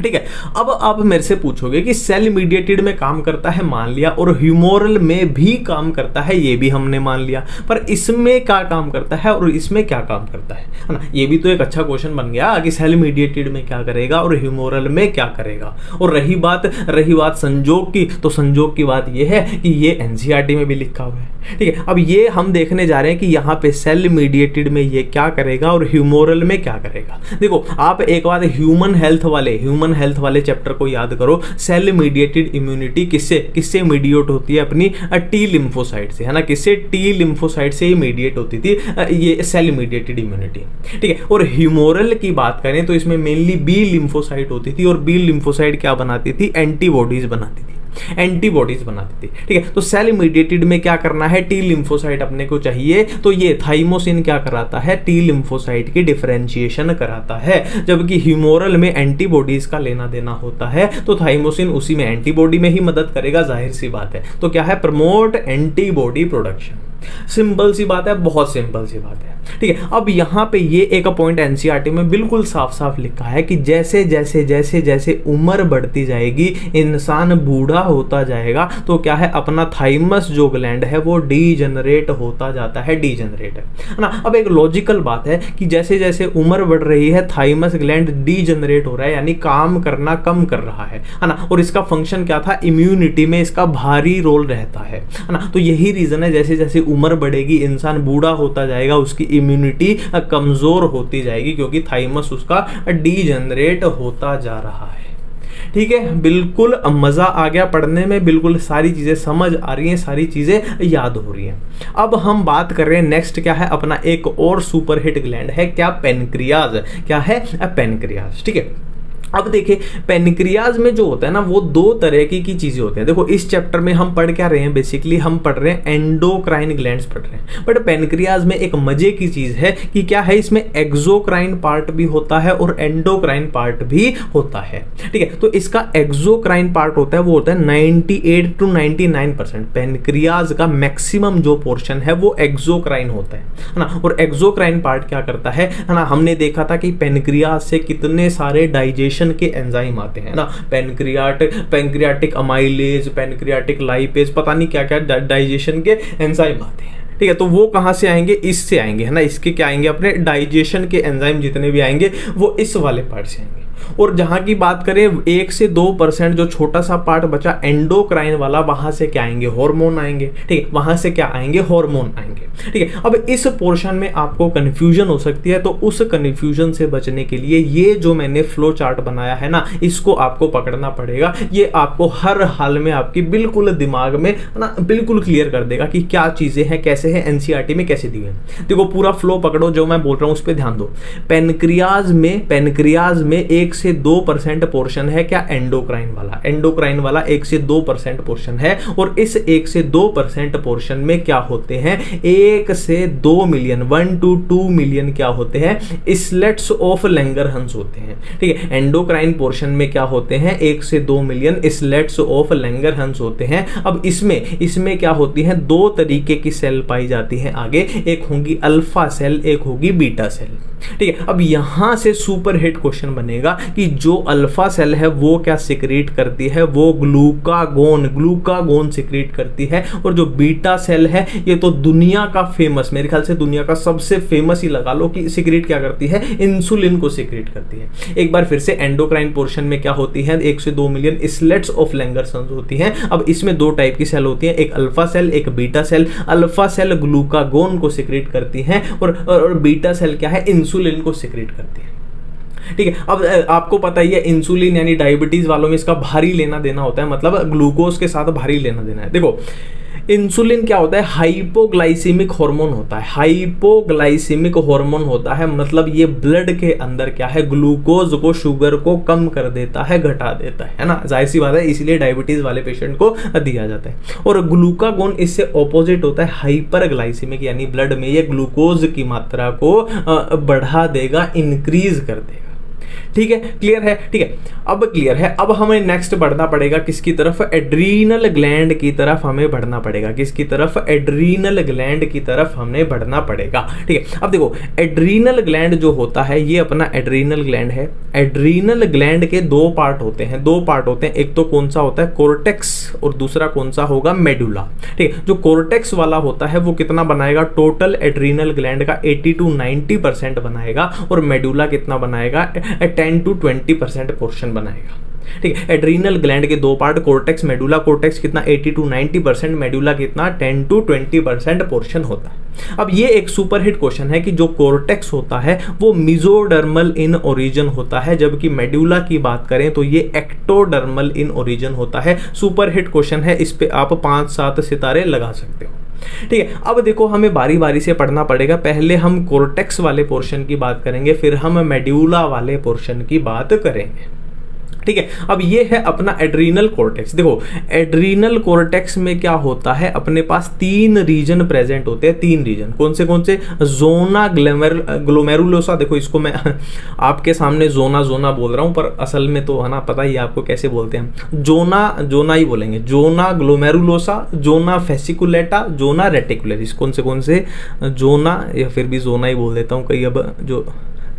ठीक है, अब आप मेरे से पूछोगे कि सेल मीडिएटेड में काम करता है, मान लिया, और ह्यूमोरल में भी काम करता है, ये भी हमने मान लिया, पर इसमें क्या काम करता है और इसमें क्या काम करता है ना। ये भी तो एक अच्छा क्वेश्चन बन गया कि सेल मीडिएटेड में क्या करेगा और ह्यूमोरल में क्या करेगा। और रही बात संजोग की, तो संजोग की बात ये है कि ये एनसीईआरटी में भी लिखा हुआ है। ठीक है, अब ये हम देखने जा रहे हैं कि यहाँ पे सेल मीडिएटेड में ये क्या करेगा और ह्यूमोरल में क्या करेगा। देखो आप एक बात ह्यूमन हेल्थ वाले चैप्टर को याद करो। सेल मीडिएटेड इम्यूनिटी किससे मीडिएट होती है? अपनी टी लिम्फोसाइट से, है ना। किससे? टी लिम्फोसाइट से ही मीडिएट होती थी ये सेल मीडिएटेड इम्यूनिटी। ठीक है, और ह्यूमोरल की बात करें तो इसमें मेनली बी लिम्फोसाइट होती थी, और बी लिम्फोसाइट क्या बनाती थी? एंटीबॉडीज बनाती थी। ठीक है, तो सेल मीडिएटेड में क्या करना है? टी लिम्फोसाइट अपने को चाहिए, तो ये थाइमोसिन क्या कराता है? टी लिम्फोसाइट की डिफरेंशिएशन कराता है। जबकि ह्यूमोरल में एंटीबॉडीज का लेना देना होता है, तो थाइमोसिन उसी में एंटीबॉडी में ही मदद करेगा, जाहिर सी बात है। तो क्या है? Promote antibody production. सिंपल सी बात है, बहुत सिंपल सी बात है। ठीक है, अब यहां पे ये एक पॉइंट एनसीईआरटी में बिल्कुल साफ साफ लिखा है कि जैसे जैसे जैसे जैसे उम्र बढ़ती जाएगी, इंसान बूढ़ा होता जाएगा, तो क्या है? अपना थाइमस जो ग्लैंड है वो डीजनरेट होता जाता है, डीजनरेट है ना। अब एक लॉजिकल बात है कि जैसे जैसे उम्र बढ़ रही है, थाइमस ग्लैंड डीजनरेट हो रहा है, यानी काम करना कम कर रहा है ना। और इसका फंक्शन क्या था? इम्यूनिटी में इसका भारी रोल रहता है ना। तो यही रीजन है, जैसे जैसे उम्र बढ़ेगी, इंसान बूढ़ा होता जाएगा, उसकी इम्यूनिटी कमजोर होती जाएगी, क्योंकि थाइमस उसका डीजनरेट होता जा रहा है। ठीक है, बिल्कुल मजा आ गया पढ़ने में, बिल्कुल सारी चीजें समझ आ रही हैं, सारी चीजें याद हो रही हैं। अब हम बात कर रहे हैं नेक्स्ट क्या है, अपना एक और सुपरहिट ग्लैंड है, क्या? पेनक्रियाज। क्या है? पेनक्रियाज। ठीक है, अब देखिए पेनक्रियाज में जो होता है ना, वो दो तरह की चीजें होती हैं। देखो इस चैप्टर में हम पढ़ क्या रहे हैं? बेसिकली हम पढ़ रहे हैं एंडोक्राइन ग्लैंड्स पढ़ रहे हैं। बट पेनक्रियाज में एक मजे की चीज है कि क्या है, इसमें एक्सोक्राइन पार्ट भी होता है और एंडोक्राइन पार्ट भी होता है। ठीक है, तो इसका एक्सोक्राइन पार्ट होता है, वो होता है 98 to 99%। पेनक्रियाज का मैक्सिमम जो पोर्शन है वो एक्सोक्राइन होता है ना। और एक्सोक्राइन पार्ट क्या करता है ना, हमने देखा था कि पेनक्रियाज से कितने सारे डाइजेशन के एंजाइम आते हैं ना, पैंक्रियाटिक अमाइलेज, पैंक्रियाटिक लाइपेज, पता नहीं क्या क्या डाइजेशन के एंजाइम आते हैं। ठीक है, तो वो कहां से आएंगे? इससे आएंगे, है ना। इसके क्या आएंगे? अपने डाइजेशन के एंजाइम जितने भी आएंगे वो इस वाले पार्ट से आएंगे। और जहां की बात करें 1 से 2% जो छोटा सा पार्ट बचा एंडोक्राइन वाला, वहां से क्या आएंगे? हार्मोन आएंगे। ठीक है, वहां से क्या आएंगे? हार्मोन आएंगे। ठीक है, अब इस पोर्शन में आपको कंफ्यूजन हो सकती है, तो उस कंफ्यूजन से बचने के लिए ये जो मैंने फ्लो चार्ट बनाया है ना, इसको आपको पकड़ना पड़ेगा। ये आपको हर हाल में आपकी बिल्कुल दिमाग में ना बिल्कुल क्लियर कर देगा कि क्या चीजें हैं, कैसे है, एनसीईआरटी में कैसे दी है। देखो पूरा फ्लो पकड़ो, जो मैं बोल रहा हूं उस पर ध्यान दो। पेनक्रियाज में 1 से 2% पोर्शन है क्या? एंडोक्राइन वाला 1 से 2% पोर्शन है। और इस 1 से 2% पोर्शन में क्या होते हैं? 1 से 2 मिलियन, 1 to 2 मिलियन क्या होते हैं? स्लेट्स ऑफ लैंगरहंस होते हैं। ठीक है, एंडोक्राइन पोर्शन में क्या होते हैं? 1 से 2 मिलियन स्लेट्स ऑफ लैंगरहंस होते हैं। अब इसमें क्या होती है? 2 तरीके की सेल पाई जाती है आगे, एक होगी अल्फा सेल, एक होगी बीटा सेल। ठीक है, अब यहां से सुपर हिट क्वेश्चन बनेगा कि जो अल्फा सेल है वो क्या सिक्रीट करती है, वो ग्लूकागोन सिक्रीट करती है। और जो बीटा सेल है ये तो दुनिया का फेमस, मेरे ख्याल से दुनिया का सबसे फेमस ही लगा लो कि सिक्रीट क्या करती है, इंसुलिन को सिक्रीट करती है। एक बार फिर से एंडोक्राइन पोर्शन में क्या होती है, 1 से 2 मिलियन स्लेट्स ऑफ लैंगरसंस होती हैं। अब इसमें 2 टाइप की सेल होती हैं, एक अल्फा सेल एक beta cell. Alpha cell glucagon को सिक्रीट करती हैं और बीटा सेल क्या है, इंसुलिन को सिक्रीट करती है। ठीक है, अब आपको पता ही है इंसुलिन यानी डायबिटीज वालों में इसका भारी लेना देना होता है, मतलब ग्लूकोज के साथ भारी लेना देना है। देखो इंसुलिन क्या होता है, हाइपोग्लाइसीमिक हार्मोन होता है। हाइपोग्लाइसीमिक हार्मोन होता है मतलब ये ब्लड के अंदर क्या है, ग्लूकोज को, शुगर को कम कर देता है, घटा देता है ना, जाहिर सी बात है, इसलिए डायबिटीज वाले पेशेंट को दिया जाता है। और ग्लूकागोन इससे ऑपोजिट होता है, हाइपरग्लाइसीमिक यानी ब्लड में ये ग्लूकोज की मात्रा को बढ़ा देगा, इंक्रीज कर देगा। ठीक है, क्लियर है, ठीक है, अब क्लियर है। अब हमें नेक्स्ट बढ़ना पड़ेगा किसकी तरफ, एड्रीनल ग्लैंड की तरफ हमें बढ़ना पड़ेगा। किसकी तरफ, एड्रीनल ग्लैंड की तरफ हमें बढ़ना पड़ेगा। ठीक है, अब देखो एड्रीनल ग्लैंड जो होता है ये अपना एड्रीनल ग्लैंड है। एड्रीनल ग्लैंड के 2 पार्ट होते हैं, 2 पार्ट होते हैं, एक तो कौन सा होता है, कोर्टेक्स, और दूसरा कौन सा होगा, मेडुला। ठीक है, जो कोर्टेक्स वाला होता है वो कितना बनाएगा, टोटल एड्रीनल ग्लैंड का 80 to 90% बनाएगा, और मेडुला कितना बनाएगा, 10 to 20% पोर्शन बनाएगा। ठीक है, एड्रीनल ग्लैंड के 2 पार्ट, कोर्टेक्स मेडुला। कोर्टेक्स कितना 80 to 90%, मेडुला कितना 10 to 20% पोर्शन होता है। अब ये एक सुपरहिट क्वेश्चन है कि जो कोर्टेक्स होता है वो मेसोडर्मल इन ओरिजिन होता है, जबकि मेडुला की बात करें तो ये एक्टोडर्मल इन ओरिजिन होता है। सुपरहिट क्वेश्चन है, इस पे आप 5-7 सितारे लगा सकते हो। ठीक है, अब देखो हमें बारी बारी से पढ़ना पड़ेगा। पहले हम कोर्टेक्स वाले पोर्शन की बात करेंगे, फिर हम मेडुला वाले पोर्शन की बात करेंगे। ठीक है, अब ये है अपना एड्रीनल कोर्टेक्स। देखो एड्रीनल कोर्टेक्स में क्या होता है, अपने पास 3 रीजन प्रेजेंट होते हैं। 3 रीजन कौन से कौन से, जोना ग्लोमेरुलोसा। देखो इसको मैं आपके सामने जोना बोल रहा हूं, पर असल में तो है ना, पता ही आपको कैसे बोलते हैं, जोना ही बोलेंगे। Zona glomerulosa, zona fasciculata, zona reticularis. कौन से जोना, या फिर भी जोना ही बोल देता हूँ, कहीं अब जो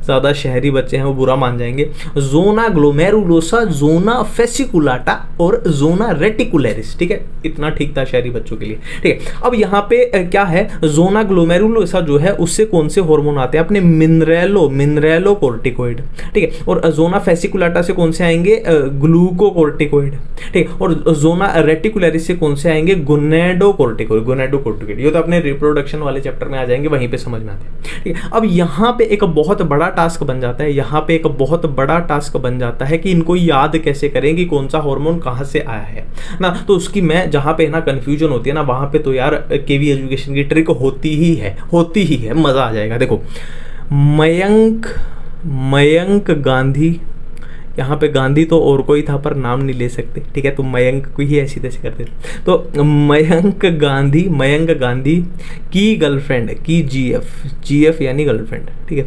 ज़्यादा शहरी बच्चे हैं वो बुरा मान जाएंगे। जोना ग्लोमेरुलोसा, जोना फेसिकुलाटा और जोना रेटिकुलरिस। ठीक है, इतना ठीक था शहरी बच्चों के लिए। ठीक है, अब यहाँ पे क्या है, जोना ग्लोमेरुलोसा जो है उससे कौन से हार्मोन आते हैं, अपने मिनरेलो कोर्टिकोइड। ठीक है, और जोना फेसिकुलाटा से कौन से आएंगे, ग्लूकोकोर्टिकोइड। ठीक है, और जोना रेटिकुलरिस से कौन से आएंगे, गोनेडोकोर्टिकोइड। ये तो अपने रिप्रोडक्शन वाले चैप्टर में आ जाएंगे, वहीं पे समझ में आते हैं। ठीक है, अब यहाँ पे एक बहुत बड़ा टास्क बन जाता है, यहाँ पे एक बहुत बड़ा टास्क बन जाता है कि इनको याद कैसे करें कि कौन सा हार्मोन कहाँ से आया है ना। तो उसकी मैं जहाँ पे ना कंफ्यूजन होती है ना, वहाँ पे तो यार केवी एजुकेशन की ट्रिक होती ही है, मज़ा आ जाएगा। देखो मयंक गांधी, यहाँ पे गांधी तो और कोई था पर नाम नहीं ले सकते। ठीक है, तो मयंक को ही ऐसी तैसे करते। तो मयंक गांधी की गर्लफ्रेंड की जीएफ यानी गर्लफ्रेंड। ठीक है,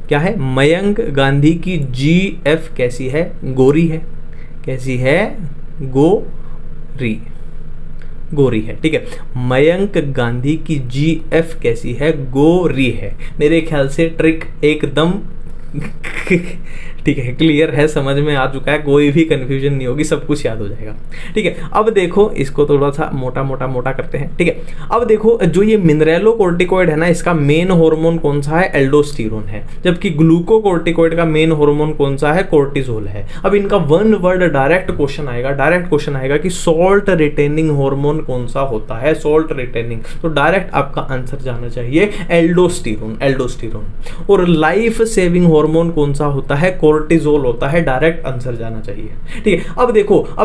क्या है, मयंक गांधी की जीएफ कैसी है, गोरी है। कैसी है, गोरी है। ठीक है, मयंक गांधी की जीएफ कैसी है, गोरी है। मेरे ख्याल से ट्रिक एकदम ठीक है, क्लियर है, समझ में आ चुका है, कोई भी कंफ्यूजन नहीं होगी, सब कुछ याद हो जाएगा। ठीक है, अब देखो इसको थोड़ा सा मोटा करते हैं। ठीक है, अब देखो जो ये मिनरेलोकोर्टिकोइड है ना, इसका मेन हार्मोन कौन सा है, एल्डोस्टेरोन है, जबकि ग्लूकोकोर्टिकोइड का मेन हार्मोन कौन सा है, कोर्टिसोल है। अब इनका 1 वर्ड डायरेक्ट क्वेश्चन आएगा कि सॉल्ट रिटेनिंग हार्मोन कौन सा होता है, सॉल्ट रिटेनिंग। तो डायरेक्ट आपका आंसर जाना चाहिए एल्डोस्टेरोन। और लाइफ सेविंग हार्मोन कौन सा होता है, कोर्टिजोल होता है, डायरेक्ट आंसर जाना चाहिए। ठीक है, अब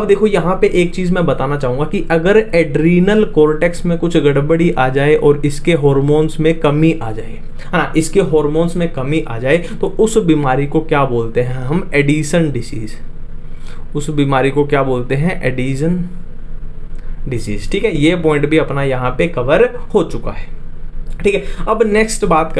देखो यहाँ पे एक चीज मैं बताना चाहूंगा कि अगर एड्रीनल कोर्टेक्स में कुछ गड़बड़ी आ जाए और इसके हार्मोन्स में कमी आ जाए, है ना, इसके हार्मोन्स में कमी आ जाए, तो उस बीमारी को क्या बोलते हैं हम, एडिशन डिसीज। उस बीमारी को क्या बोलते हैं, एडिशन डिसीज। ठीक है, ये पॉइंट भी अपना यहाँ पे कवर हो चुका है। ठीक है, अब नेक्स्ट बात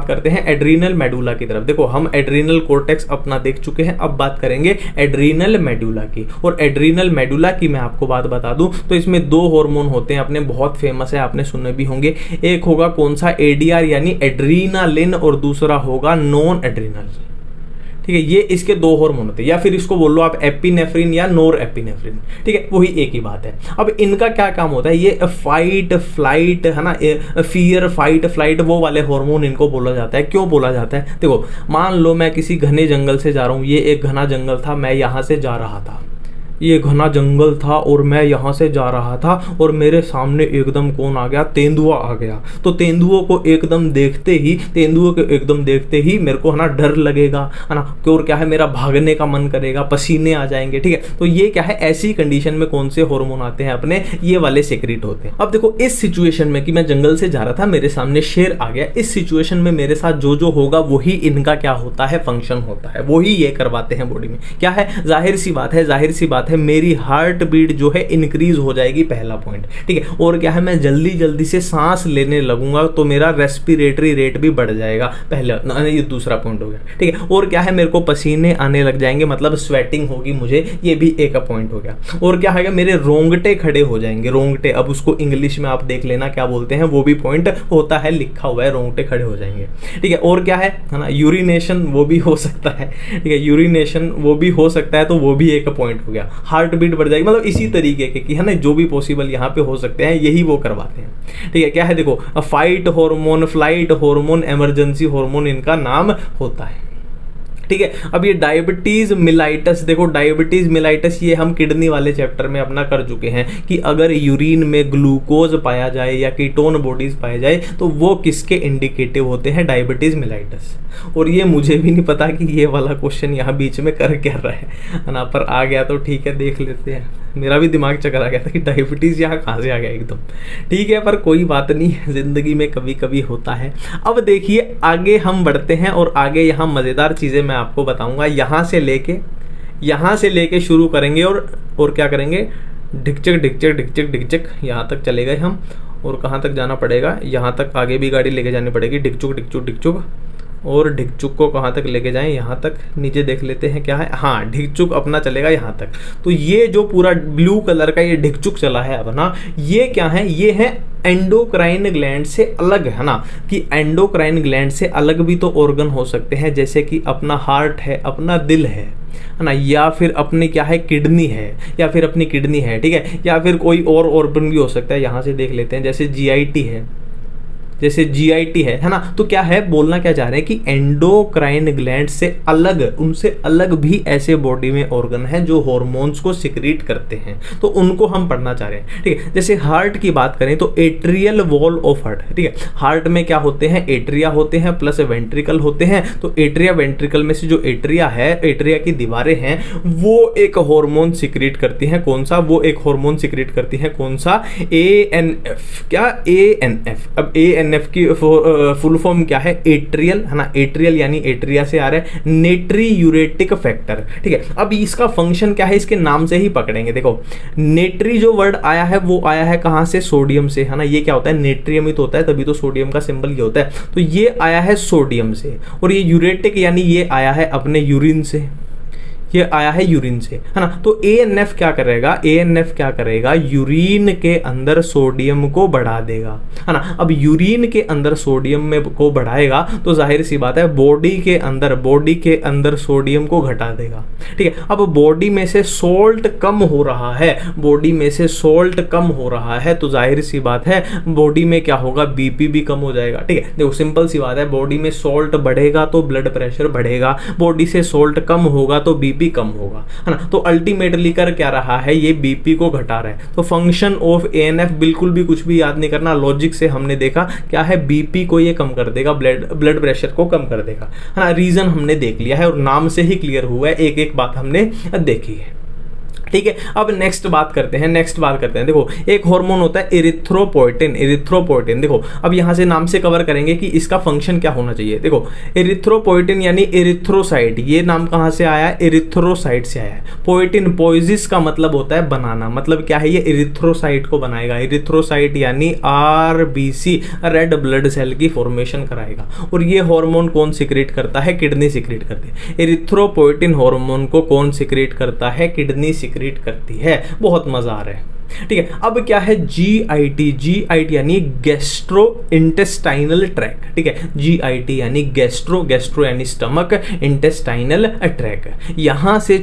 करते हैं एड्रीनल मेडुला की तरफ। देखो हम एड्रीनल कोर्टेक्स अपना देख चुके हैं, अब बात करेंगे एड्रीनल मेडुला की। और एड्रीनल मेडुला की मैं आपको बात बता दूं तो इसमें 2 हार्मोन होते हैं, अपने बहुत फेमस है, आपने सुने भी होंगे। एक होगा कौन सा, एडीआर यानी एड्रीनालिन, और दूसरा होगा नॉन एड्रीनल। ठीक है, ये इसके दो हार्मोन होते हैं, या फिर इसको बोल लो आप एपिनेफ्रिन या नोर एपिनेफ्रिन, ठीक है, वही एक ही बात है। अब इनका क्या काम होता है, ये फाइट फ्लाइट है ना, फियर फाइट फ्लाइट वो वाले हार्मोन इनको बोला जाता है। क्यों बोला जाता है, देखो मान लो मैं किसी घने जंगल से जा रहा हूँ, ये एक घना जंगल था, मैं यहाँ से जा रहा था, ये घना जंगल था और मैं यहाँ से जा रहा था और मेरे सामने एकदम कौन आ गया, तेंदुआ आ गया। तो तेंदुओं को एकदम देखते ही मेरे को है ना डर लगेगा, है ना, और क्या है मेरा भागने का मन करेगा, पसीने आ जाएंगे, ठीक है। तो ये क्या है, ऐसी कंडीशन में कौन से हार्मोन आते हैं अपने, ये वाले सेक्रेट होते हैं। अब देखो इस सिचुएशन में कि मैं जंगल से जा रहा था, मेरे सामने शेर आ गया, इस सिचुएशन में मेरे साथ जो जो होगा वही इनका क्या होता है, फंक्शन होता है, वही ये करवाते हैं बॉडी में। क्या है, जाहिर सी बात है मेरी हार्ट बीट जो है इंक्रीज हो जाएगी, पहला पॉइंट, ठीक है। और क्या है, मैं जल्दी जल्दी से सांस लेने लगूंगा तो मेरा रेस्पिरेटरी रेट भी बढ़ जाएगा, पहला, ये दूसरा पॉइंट हो गया, ठीक है। और क्या है, मेरे को पसीने आने लग जाएंगे, मतलब स्वेटिंग होगी मुझे, ये भी एक पॉइंट हो गया। और क्या है, मेरे रोंगटे खड़े हो जाएंगे, रोंगटे, अब उसको इंग्लिश में आप देख लेना क्या बोलते हैं, वो भी पॉइंट होता है, लिखा हुआ है, रोंगटे खड़े हो जाएंगे, ठीक है। और क्या है ना, यूरिनेशन वो भी हो सकता है, ठीक है, यूरिनेशन वो भी हो सकता है, तो वो भी एक पॉइंट हो गया। हार्ट बीट बढ़ जाएगी, मतलब इसी तरीके के कि है ना, जो भी पॉसिबल यहाँ पे हो सकते हैं यही वो करवाते हैं, ठीक है। क्या है, देखो fight hormone, flight hormone, emergency hormone इनका नाम होता है, ठीक है। अब ये डायबिटीज मिलाइटस, देखो डायबिटीज मिलाइटस ये हम किडनी वाले चैप्टर में अपना कर चुके हैं कि अगर यूरिन में ग्लूकोज पाया जाए या कीटोन बॉडीज पाए जाए तो वो किसके इंडिकेटिव होते हैं, डायबिटीज मिलाइटस। और ये मुझे भी नहीं पता कि ये वाला क्वेश्चन यहाँ बीच में कर क्या रहा है ना, पर आ गया तो ठीक है, देख लेते हैं। मेरा भी दिमाग चकर आ गया था कि डायबिटीज यहाँ कहाँ से आ गया एकदम, ठीक है, पर कोई बात नहीं, जिंदगी में कभी कभी होता है। अब देखिए आगे हम बढ़ते हैं और आगे यहाँ मज़ेदार चीज़ें मैं आपको बताऊंगा। यहाँ से लेके शुरू करेंगे और क्या करेंगे, ढिकचक ढिकचक ढिकचक ढिकचक यहाँ तक चले गए हम, और कहाँ तक जाना पड़ेगा, यहाँ तक आगे भी गाड़ी लेके जानी पड़ेगी, ढिकचुक ढिकचुक ढिकचुक, और ढिकचुक को कहाँ तक लेके जाएं, यहाँ तक, नीचे देख लेते हैं क्या है, हाँ ढिकचुक अपना चलेगा यहाँ तक। तो ये जो पूरा ब्लू कलर का ये ढिकचुक चला है अपना, ये क्या है, ये है एंडोक्राइन ग्लैंड से अलग, है ना, कि एंडोक्राइन ग्लैंड से अलग भी तो ऑर्गन हो सकते हैं, जैसे कि अपना हार्ट है, अपना दिल है ना, या फिर अपनी क्या है, किडनी है, या फिर अपनी किडनी है, ठीक है, या फिर कोई और ऑर्गन भी हो सकता है। यहाँ से देख लेते हैं, जैसे जीआईटी है ना। तो क्या है, बोलना क्या चाह रहे हैं कि एंडोक्राइन ग्लैंड से अलग, उनसे अलग भी ऐसे बॉडी में ऑर्गन हैं जो हार्मोन्स को सिक्रीट करते हैं, तो उनको हम पढ़ना चाह रहे हैं, ठीक है। जैसे हार्ट की बात करें तो एट्रियल वॉल ऑफ हार्ट, ठीक है, हार्ट में क्या होते हैं, एट्रिया होते हैं प्लस वेंट्रिकल होते हैं। तो एट्रिया वेंट्रिकल में से जो एट्रिया है, एट्रिया की दीवारें हैं, वो एक हार्मोन सिक्रीट करती हैं, कौन सा, वो एक हार्मोन सिक्रीट करती हैं, कौन सा, ANF, क्या ANF। अब ANF की फुल फॉर्म क्या है, एट्रियल, है ना, एट्रियल यानी एट्रिया से आ रहा है, नेट्रीयूरेटिक फैक्टर, ठीक है। अब इसका फंक्शन क्या है, इसके नाम से ही पकड़ेंगे। देखो नेट्री जो वर्ड आया है वो आया है कहाँ से, सोडियम से, है ना, ये क्या होता है, नेट्रियम ही तो होता है, तभी तो सोडियम का सिंबल ये होता है, तो ये आया है सोडियम से। और ये यूरेटिक यानी ये आया है अपने यूरिन से, ये आया है यूरिन से, है ना। तो ANF क्या करेगा, यूरिन के अंदर सोडियम को बढ़ा देगा, है ना। अब यूरिन के अंदर सोडियम में को बढ़ाएगा तो जाहिर सी बात है बॉडी के अंदर सोडियम को घटा देगा, ठीक है। अब बॉडी में से सोल्ट कम हो रहा है, तो जाहिर सी बात है बॉडी में क्या होगा, BP भी कम हो जाएगा, ठीक है। देखो सिंपल सी बात है, बॉडी में सोल्ट बढ़ेगा तो ब्लड प्रेशर बढ़ेगा, बॉडी से सोल्ट कम होगा तो BP कम होगा, है ना। तो अल्टीमेटली कर क्या रहा है, ये BP को घटा रहा है। तो फंक्शन ऑफ ANF बिल्कुल भी कुछ भी याद नहीं करना, लॉजिक से हमने देखा क्या है, BP को ये कम कर देगा, ब्लड प्रेशर को कम कर देगा, है ना। रीजन हमने देख लिया है और नाम से ही क्लियर हुआ है, एक एक बात हमने देखी है, ठीक है। अब नेक्स्ट बात करते हैं। देखो एक हार्मोन होता है एरिथ्रोपोइटिन। देखो अब यहां से नाम से कवर करेंगे कि इसका फंक्शन क्या होना चाहिए। देखो एरिथ्रोपोइटिन यानी एरिथ्रोसाइट, ये नाम कहां से आया है, एरिथ्रोसाइट से आया है। पोइटिन, पोइजिस का मतलब होता है बनाना, मतलब क्या है, ये एरिथ्रोसाइट को बनाएगा। एरिथ्रोसाइट यानी RBC, रेड ब्लड सेल की फॉर्मेशन कराएगा। और ये हार्मोन कौन सिक्रेट करता है, किडनी सिक्रेट करती है। एरिथ्रोपोइटिन हार्मोन को कौन सिक्रेट करता है, किडनी सिक्रेट करती है। बहुत मजा आ रहा है। ठीक है। अब क्या है GIT, GIT यानी गैस्ट्रो इंटेस्टाइनल ट्रैक, ठीक है, GIT यानी गैस्ट्रो, गैस्ट्रो यानी स्टमक, इंटेस्टाइनल ट्रैक। यहाँ से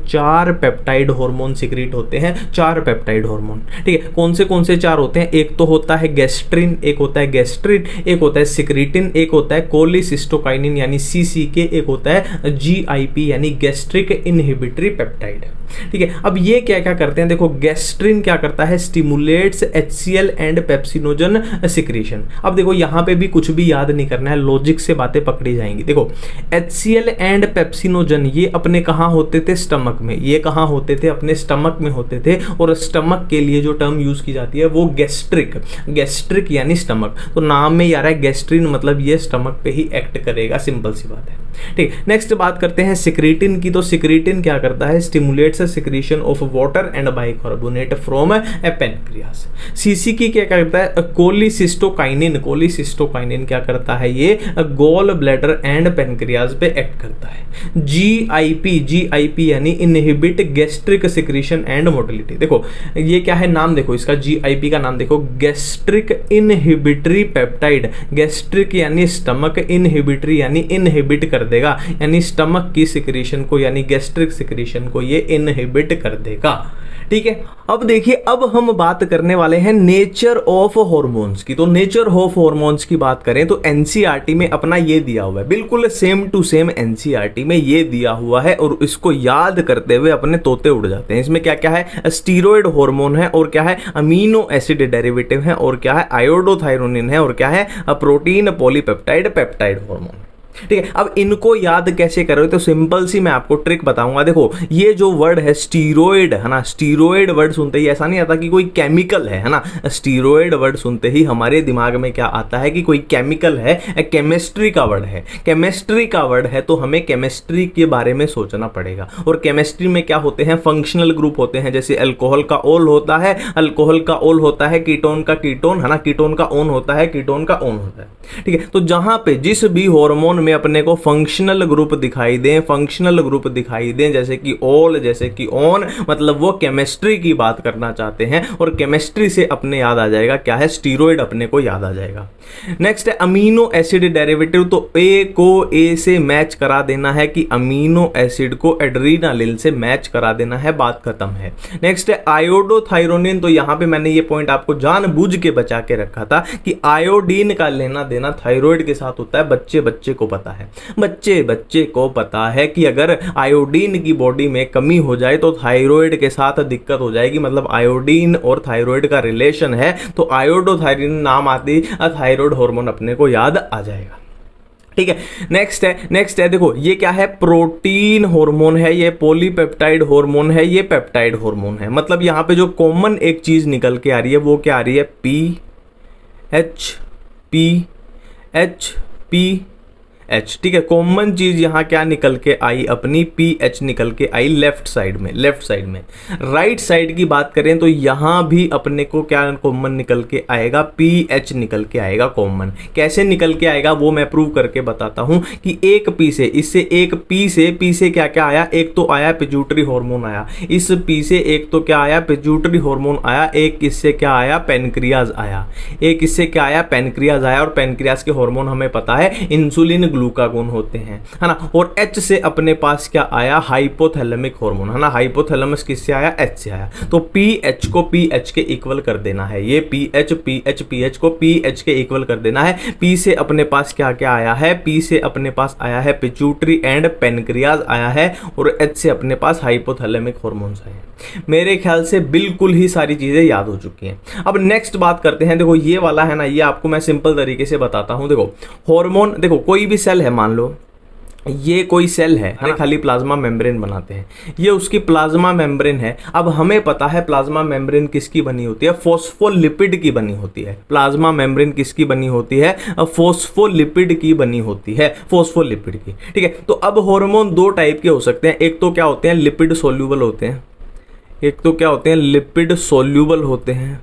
चार पेप्टाइड हार्मोन सिक्रीट होते हैं, 4 पेप्टाइड हार्मोन, ठीक है। कौन से 4 होते हैं? एक तो होता है गैस्ट्रिन, एक होता है गैस्ट्रिन, एक होता है सिक्रीटिन, एक होता है कोलिसिस्टोकाइनिन यानी CCK, एक होता है GIP यानी गैस्ट्रिक इनहिबिटरी पेप्टाइड, ठीक है। अब ये क्या क्या करते हैं, देखो गैस्ट्रिन क्या करता है, stimulates HCl and pepsinogen secretion. अब देखो यहाँ पे भी कुछ भी याद नहीं करना है, लॉजिक से बातें पकड़ी जाएंगी। देखो HCl एंड पेप्सिनोजन ये अपने कहाँ होते थे? स्टमक में। ये कहाँ होते थे? अपने स्टमक में होते थे। और स्टमक के लिए जो टर्म यूज की जाती है वो गैस्ट्रिक, गैस्ट्रिक यानी स्टमक। तो नाम में यार है गैस्ट्रिन, मतलब ये स्टमक पे ही एक्ट करेगा, सिंपल सी बात है, ठीक। नेक्स्ट बात करते हैं सिक्रीटिन की। तो सिक्रीटिन क्या करता है? Stimulates secretion of water and bicarbonate from A pancreas. CCK क्या करता है? कोलिसिस्टोकाइनिन, कोलिसिस्टोकाइनिन क्या करता है? ये गॉल ब्लैडर एंड पैनक्रियास पे एक्ट करता है। GIP, GIP यानी inhibit gastric secretion and motility. देखो ये क्या है, नाम देखो इसका, GIP का नाम देखो, गैस्ट्रिक इनहिबिटरी पेप्टाइड। गैस्ट्रिक यानी स्टमक, इनहिबिटरी यानी इनहिबिट कर देगा, यानी स्टमक की सिक्रीशन को यानी गैस्ट्रिक सिक्रीशन को ये इनहिबिट कर देगा, ठीक है। अब देखिए, अब हम बात करने वाले हैं नेचर ऑफ हॉर्मोन्स की। तो नेचर ऑफ हॉर्मोन्स की बात करें तो NCERT में अपना ये दिया हुआ है, बिल्कुल सेम टू सेम NCERT में ये दिया हुआ है, और इसको याद करते हुए अपने तोते उड़ जाते हैं। इसमें क्या क्या है? स्टीरॉयड हार्मोन है, और क्या है? अमीनो एसिड डेरिवेटिव है, और क्या है? आयोडोथायरोनिन है, और क्या है? प्रोटीन पॉलीपेप्टाइड पेप्टाइड हार्मोन, ठीक है। अब इनको याद कैसे करोगे? तो सिंपल सी मैं आपको ट्रिक बताऊंगा। देखो ये जो वर्ड है स्टीरॉयड, है ना, स्टीरॉयड वर्ड सुनते ही ऐसा नहीं आता कि कोई केमिकल है ना। स्टीरॉयड वर्ड सुनते ही हमारे दिमाग में क्या आता है कि कोई केमिकल है, केमिस्ट्री का वर्ड है। केमिस्ट्री का वर्ड है तो हमें केमिस्ट्री के बारे में सोचना पड़ेगा। और केमिस्ट्री में क्या होते हैं? फंक्शनल ग्रुप होते हैं, जैसे अल्कोहल का ओल होता है, अल्कोहल का ओल होता है, कीटोन का कीटोन, है ना, कीटोन का ओन होता है, कीटोन का ओन होता है, ठीक है। तो जहां पे जिस भी हार्मोन में अपने को फंक्शनल ग्रुप दिखाई दें, फंक्शनल ग्रुप दिखाई दें, जैसे कि ओल, जैसे कि ऑन, मतलब वो केमिस्ट्री की बात करना चाहते हैं, और केमिस्ट्री से अपने याद आ जाएगा क्या है? स्टीरॉयड अपने को याद आ जाएगा। नेक्स्ट है अमीनो एसिड डेरिवेटिव। तो ए को ए से मैच करा देना है कि अमीनो एसिड को एड्रीनालिन से मैच करा देना है, बात खत्म है। नेक्स्ट है आयोडोथायरोनिन। तो यहां पे मैंने ये पॉइंट आपको जानबूझ के बचा के रखा था कि आयोडीन का लेना देना थायराइड के साथ होता है। बच्चे बच्चे को पता है, बच्चे बच्चे को पता है कि अगर आयोडीन की बॉडी में कमी हो जाए तो थायराइड के साथ दिक्कत हो जाएगी। मतलब आयोडीन और थायराइड का रिलेशन है, तो आयोडोथायरोनिन नाम आती थायराइड हार्मोन अपने को याद आ जाएगा, ठीक है। नेक्स्ट है देखो ये क्या है? प्रोटीन हार्मोन है, ये पॉलीपेप्टाइड हार्मोन है, ये पेप्टाइड हार्मोन है। मतलब यहां पे जो कॉमन एक चीज निकल के आ रही है वो क्या आ रही है? PH, ठीक है। कॉमन चीज यहां क्या निकल के आई? अपनी PH निकल के आई लेफ्ट साइड में। राइट साइड की बात करें तो यहां भी अपने को क्या कॉमन निकल के आएगा? PH निकल के आएगा कॉमन। कैसे निकल के आएगा वो मैं प्रूव करके बताता हूं कि एक P से, इससे एक P से क्या क्या आया? एक तो आया पिट्यूटरी हार्मोन आया, इस P से एक तो क्या आया? पिट्यूटरी हार्मोन आया, एक इससे क्या आया? पैनक्रियाज आया, एक इससे क्या आया? पैनक्रियाज आया। और पैनक्रियाज के हार्मोन हमें पता है इंसुलिन ग्लूकागोन होते हैं, है ना। और H से अपने पास क्या आया? हाइपोथैलेमिक हार्मोन, है ना। हाइपोथैलेमस किससे आया? H से आया। तो PH को PH के इक्वल कर देना है। ये PH को PH के इक्वल कर देना है। P से अपने पास क्या क्या आया है? P से अपने पास आया है पिट्यूटरी एंड पैनक्रियाज आया है, और H से अपने पास हाइपोथैलेमिक हार्मोन्स आए हैं। मेरे ख्याल से बिल्कुल ही सारी चीजें याद हो चुकी हैं। अब नेक्स्ट बात करते हैं। देखो ये वाला है ना, ये आपको मैं सिंपल तरीके से बताता हूं। देखो हार्मोन, देखो कोई भी सेल है, मान लो ये कोई सेल है, खाली प्लाज्मा मेम्ब्रेन बनाते हैं, ये उसकी प्लाज्मा मेम्ब्रेन है। अब हमें पता है प्लाज्मा मेम्ब्रेन किसकी बनी होती है? फॉस्फोलिपिड की बनी होती है। प्लाज्मा मेम्ब्रेन किसकी बनी होती है? फॉस्फोलिपिड की बनी होती है, फॉस्फोलिपिड की, ठीक है। तो अब हार्मोन दो टाइप के हो सकते हैं। एक तो क्या होते हैं? लिपिड सोल्यूबल होते हैं। एक तो क्या होते हैं? लिपिड सोल्यूबल होते हैं।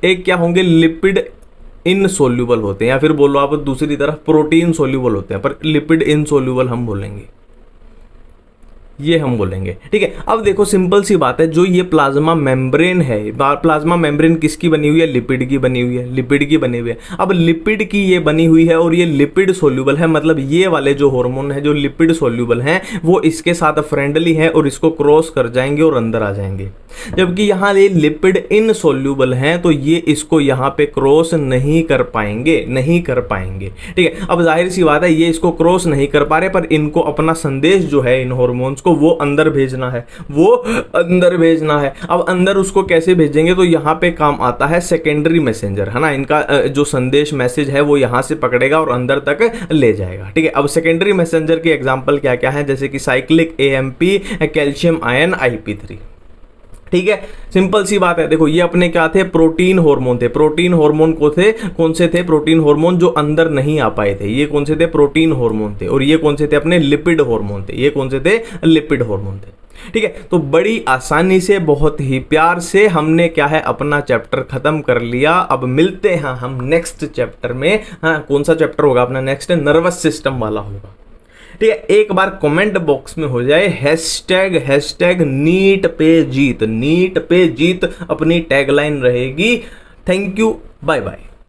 एक क्या होंगे? लिपिड इनसोल्यूबल होते हैं, या फिर बोलो आप दूसरी तरफ प्रोटीन सोल्यूबल होते हैं, पर लिपिड इनसोल्यूबल हम बोलेंगे। ये हम बोलेंगे। ठीक है, अब देखो सिंपल सी बात है, जो ये प्लाज्मा मेम्ब्रेन है, प्लाज्मा मेम्ब्रेन किसकी बनी हुई है? लिपिड की बनी हुई है, लिपिड की बनी हुई है। अब लिपिड की ये बनी हुई है और ये लिपिड सोल्यूबल है, मतलब ये वाले जो हार्मोन है जो लिपिड सोल्यूबल हैं वो इसके साथ फ्रेंडली है और इसको क्रॉस कर जाएंगे और अंदर आ जाएंगे। जबकि यहाँ ये लिपिड इनसोल्यूबल हैं तो ये इसको यहाँ पे क्रॉस नहीं कर पाएंगे, नहीं कर पाएंगे। ठीक है, अब जाहिर सी बात है ये इसको क्रॉस नहीं कर पा रहे, पर इनको अपना संदेश जो है इन हार्मोन्स को वो अंदर भेजना है, वो अंदर भेजना है। अब अंदर उसको कैसे भेजेंगे? तो यहाँ पे काम आता है सेकेंडरी मैसेंजर, है ना। इनका जो संदेश मैसेज है वो यहाँ से पकड़ेगा और अंदर तक ले जाएगा। ठीक है, अब सेकेंडरी मैसेंजर की एग्जांपल क्या क्या है? जैसे कि cyclic AMP, calcium ion, IP3। ठीक है, सिंपल सी बात है। देखो ये अपने क्या थे? प्रोटीन हार्मोन थे। प्रोटीन हार्मोन को थे, कौन से थे? प्रोटीन हार्मोन जो अंदर नहीं आ पाए थे, ये कौन से थे? प्रोटीन हार्मोन थे। और ये कौन से थे? अपने लिपिड हार्मोन थे। ये कौन से थे? लिपिड हार्मोन थे। ठीक है, तो बड़ी आसानी से, बहुत ही प्यार से हमने क्या है अपना चैप्टर खत्म कर लिया। अब मिलते हैं हम नेक्स्ट चैप्टर में। हाँ, कौन सा चैप्टर होगा अपना नेक्स्ट? नर्वस सिस्टम वाला होगा। ठीक है, एक बार कमेंट बॉक्स में हो जाए हैशटैग नीट पे जीत, नीट पे जीत अपनी टैगलाइन रहेगी। Thank you, bye bye.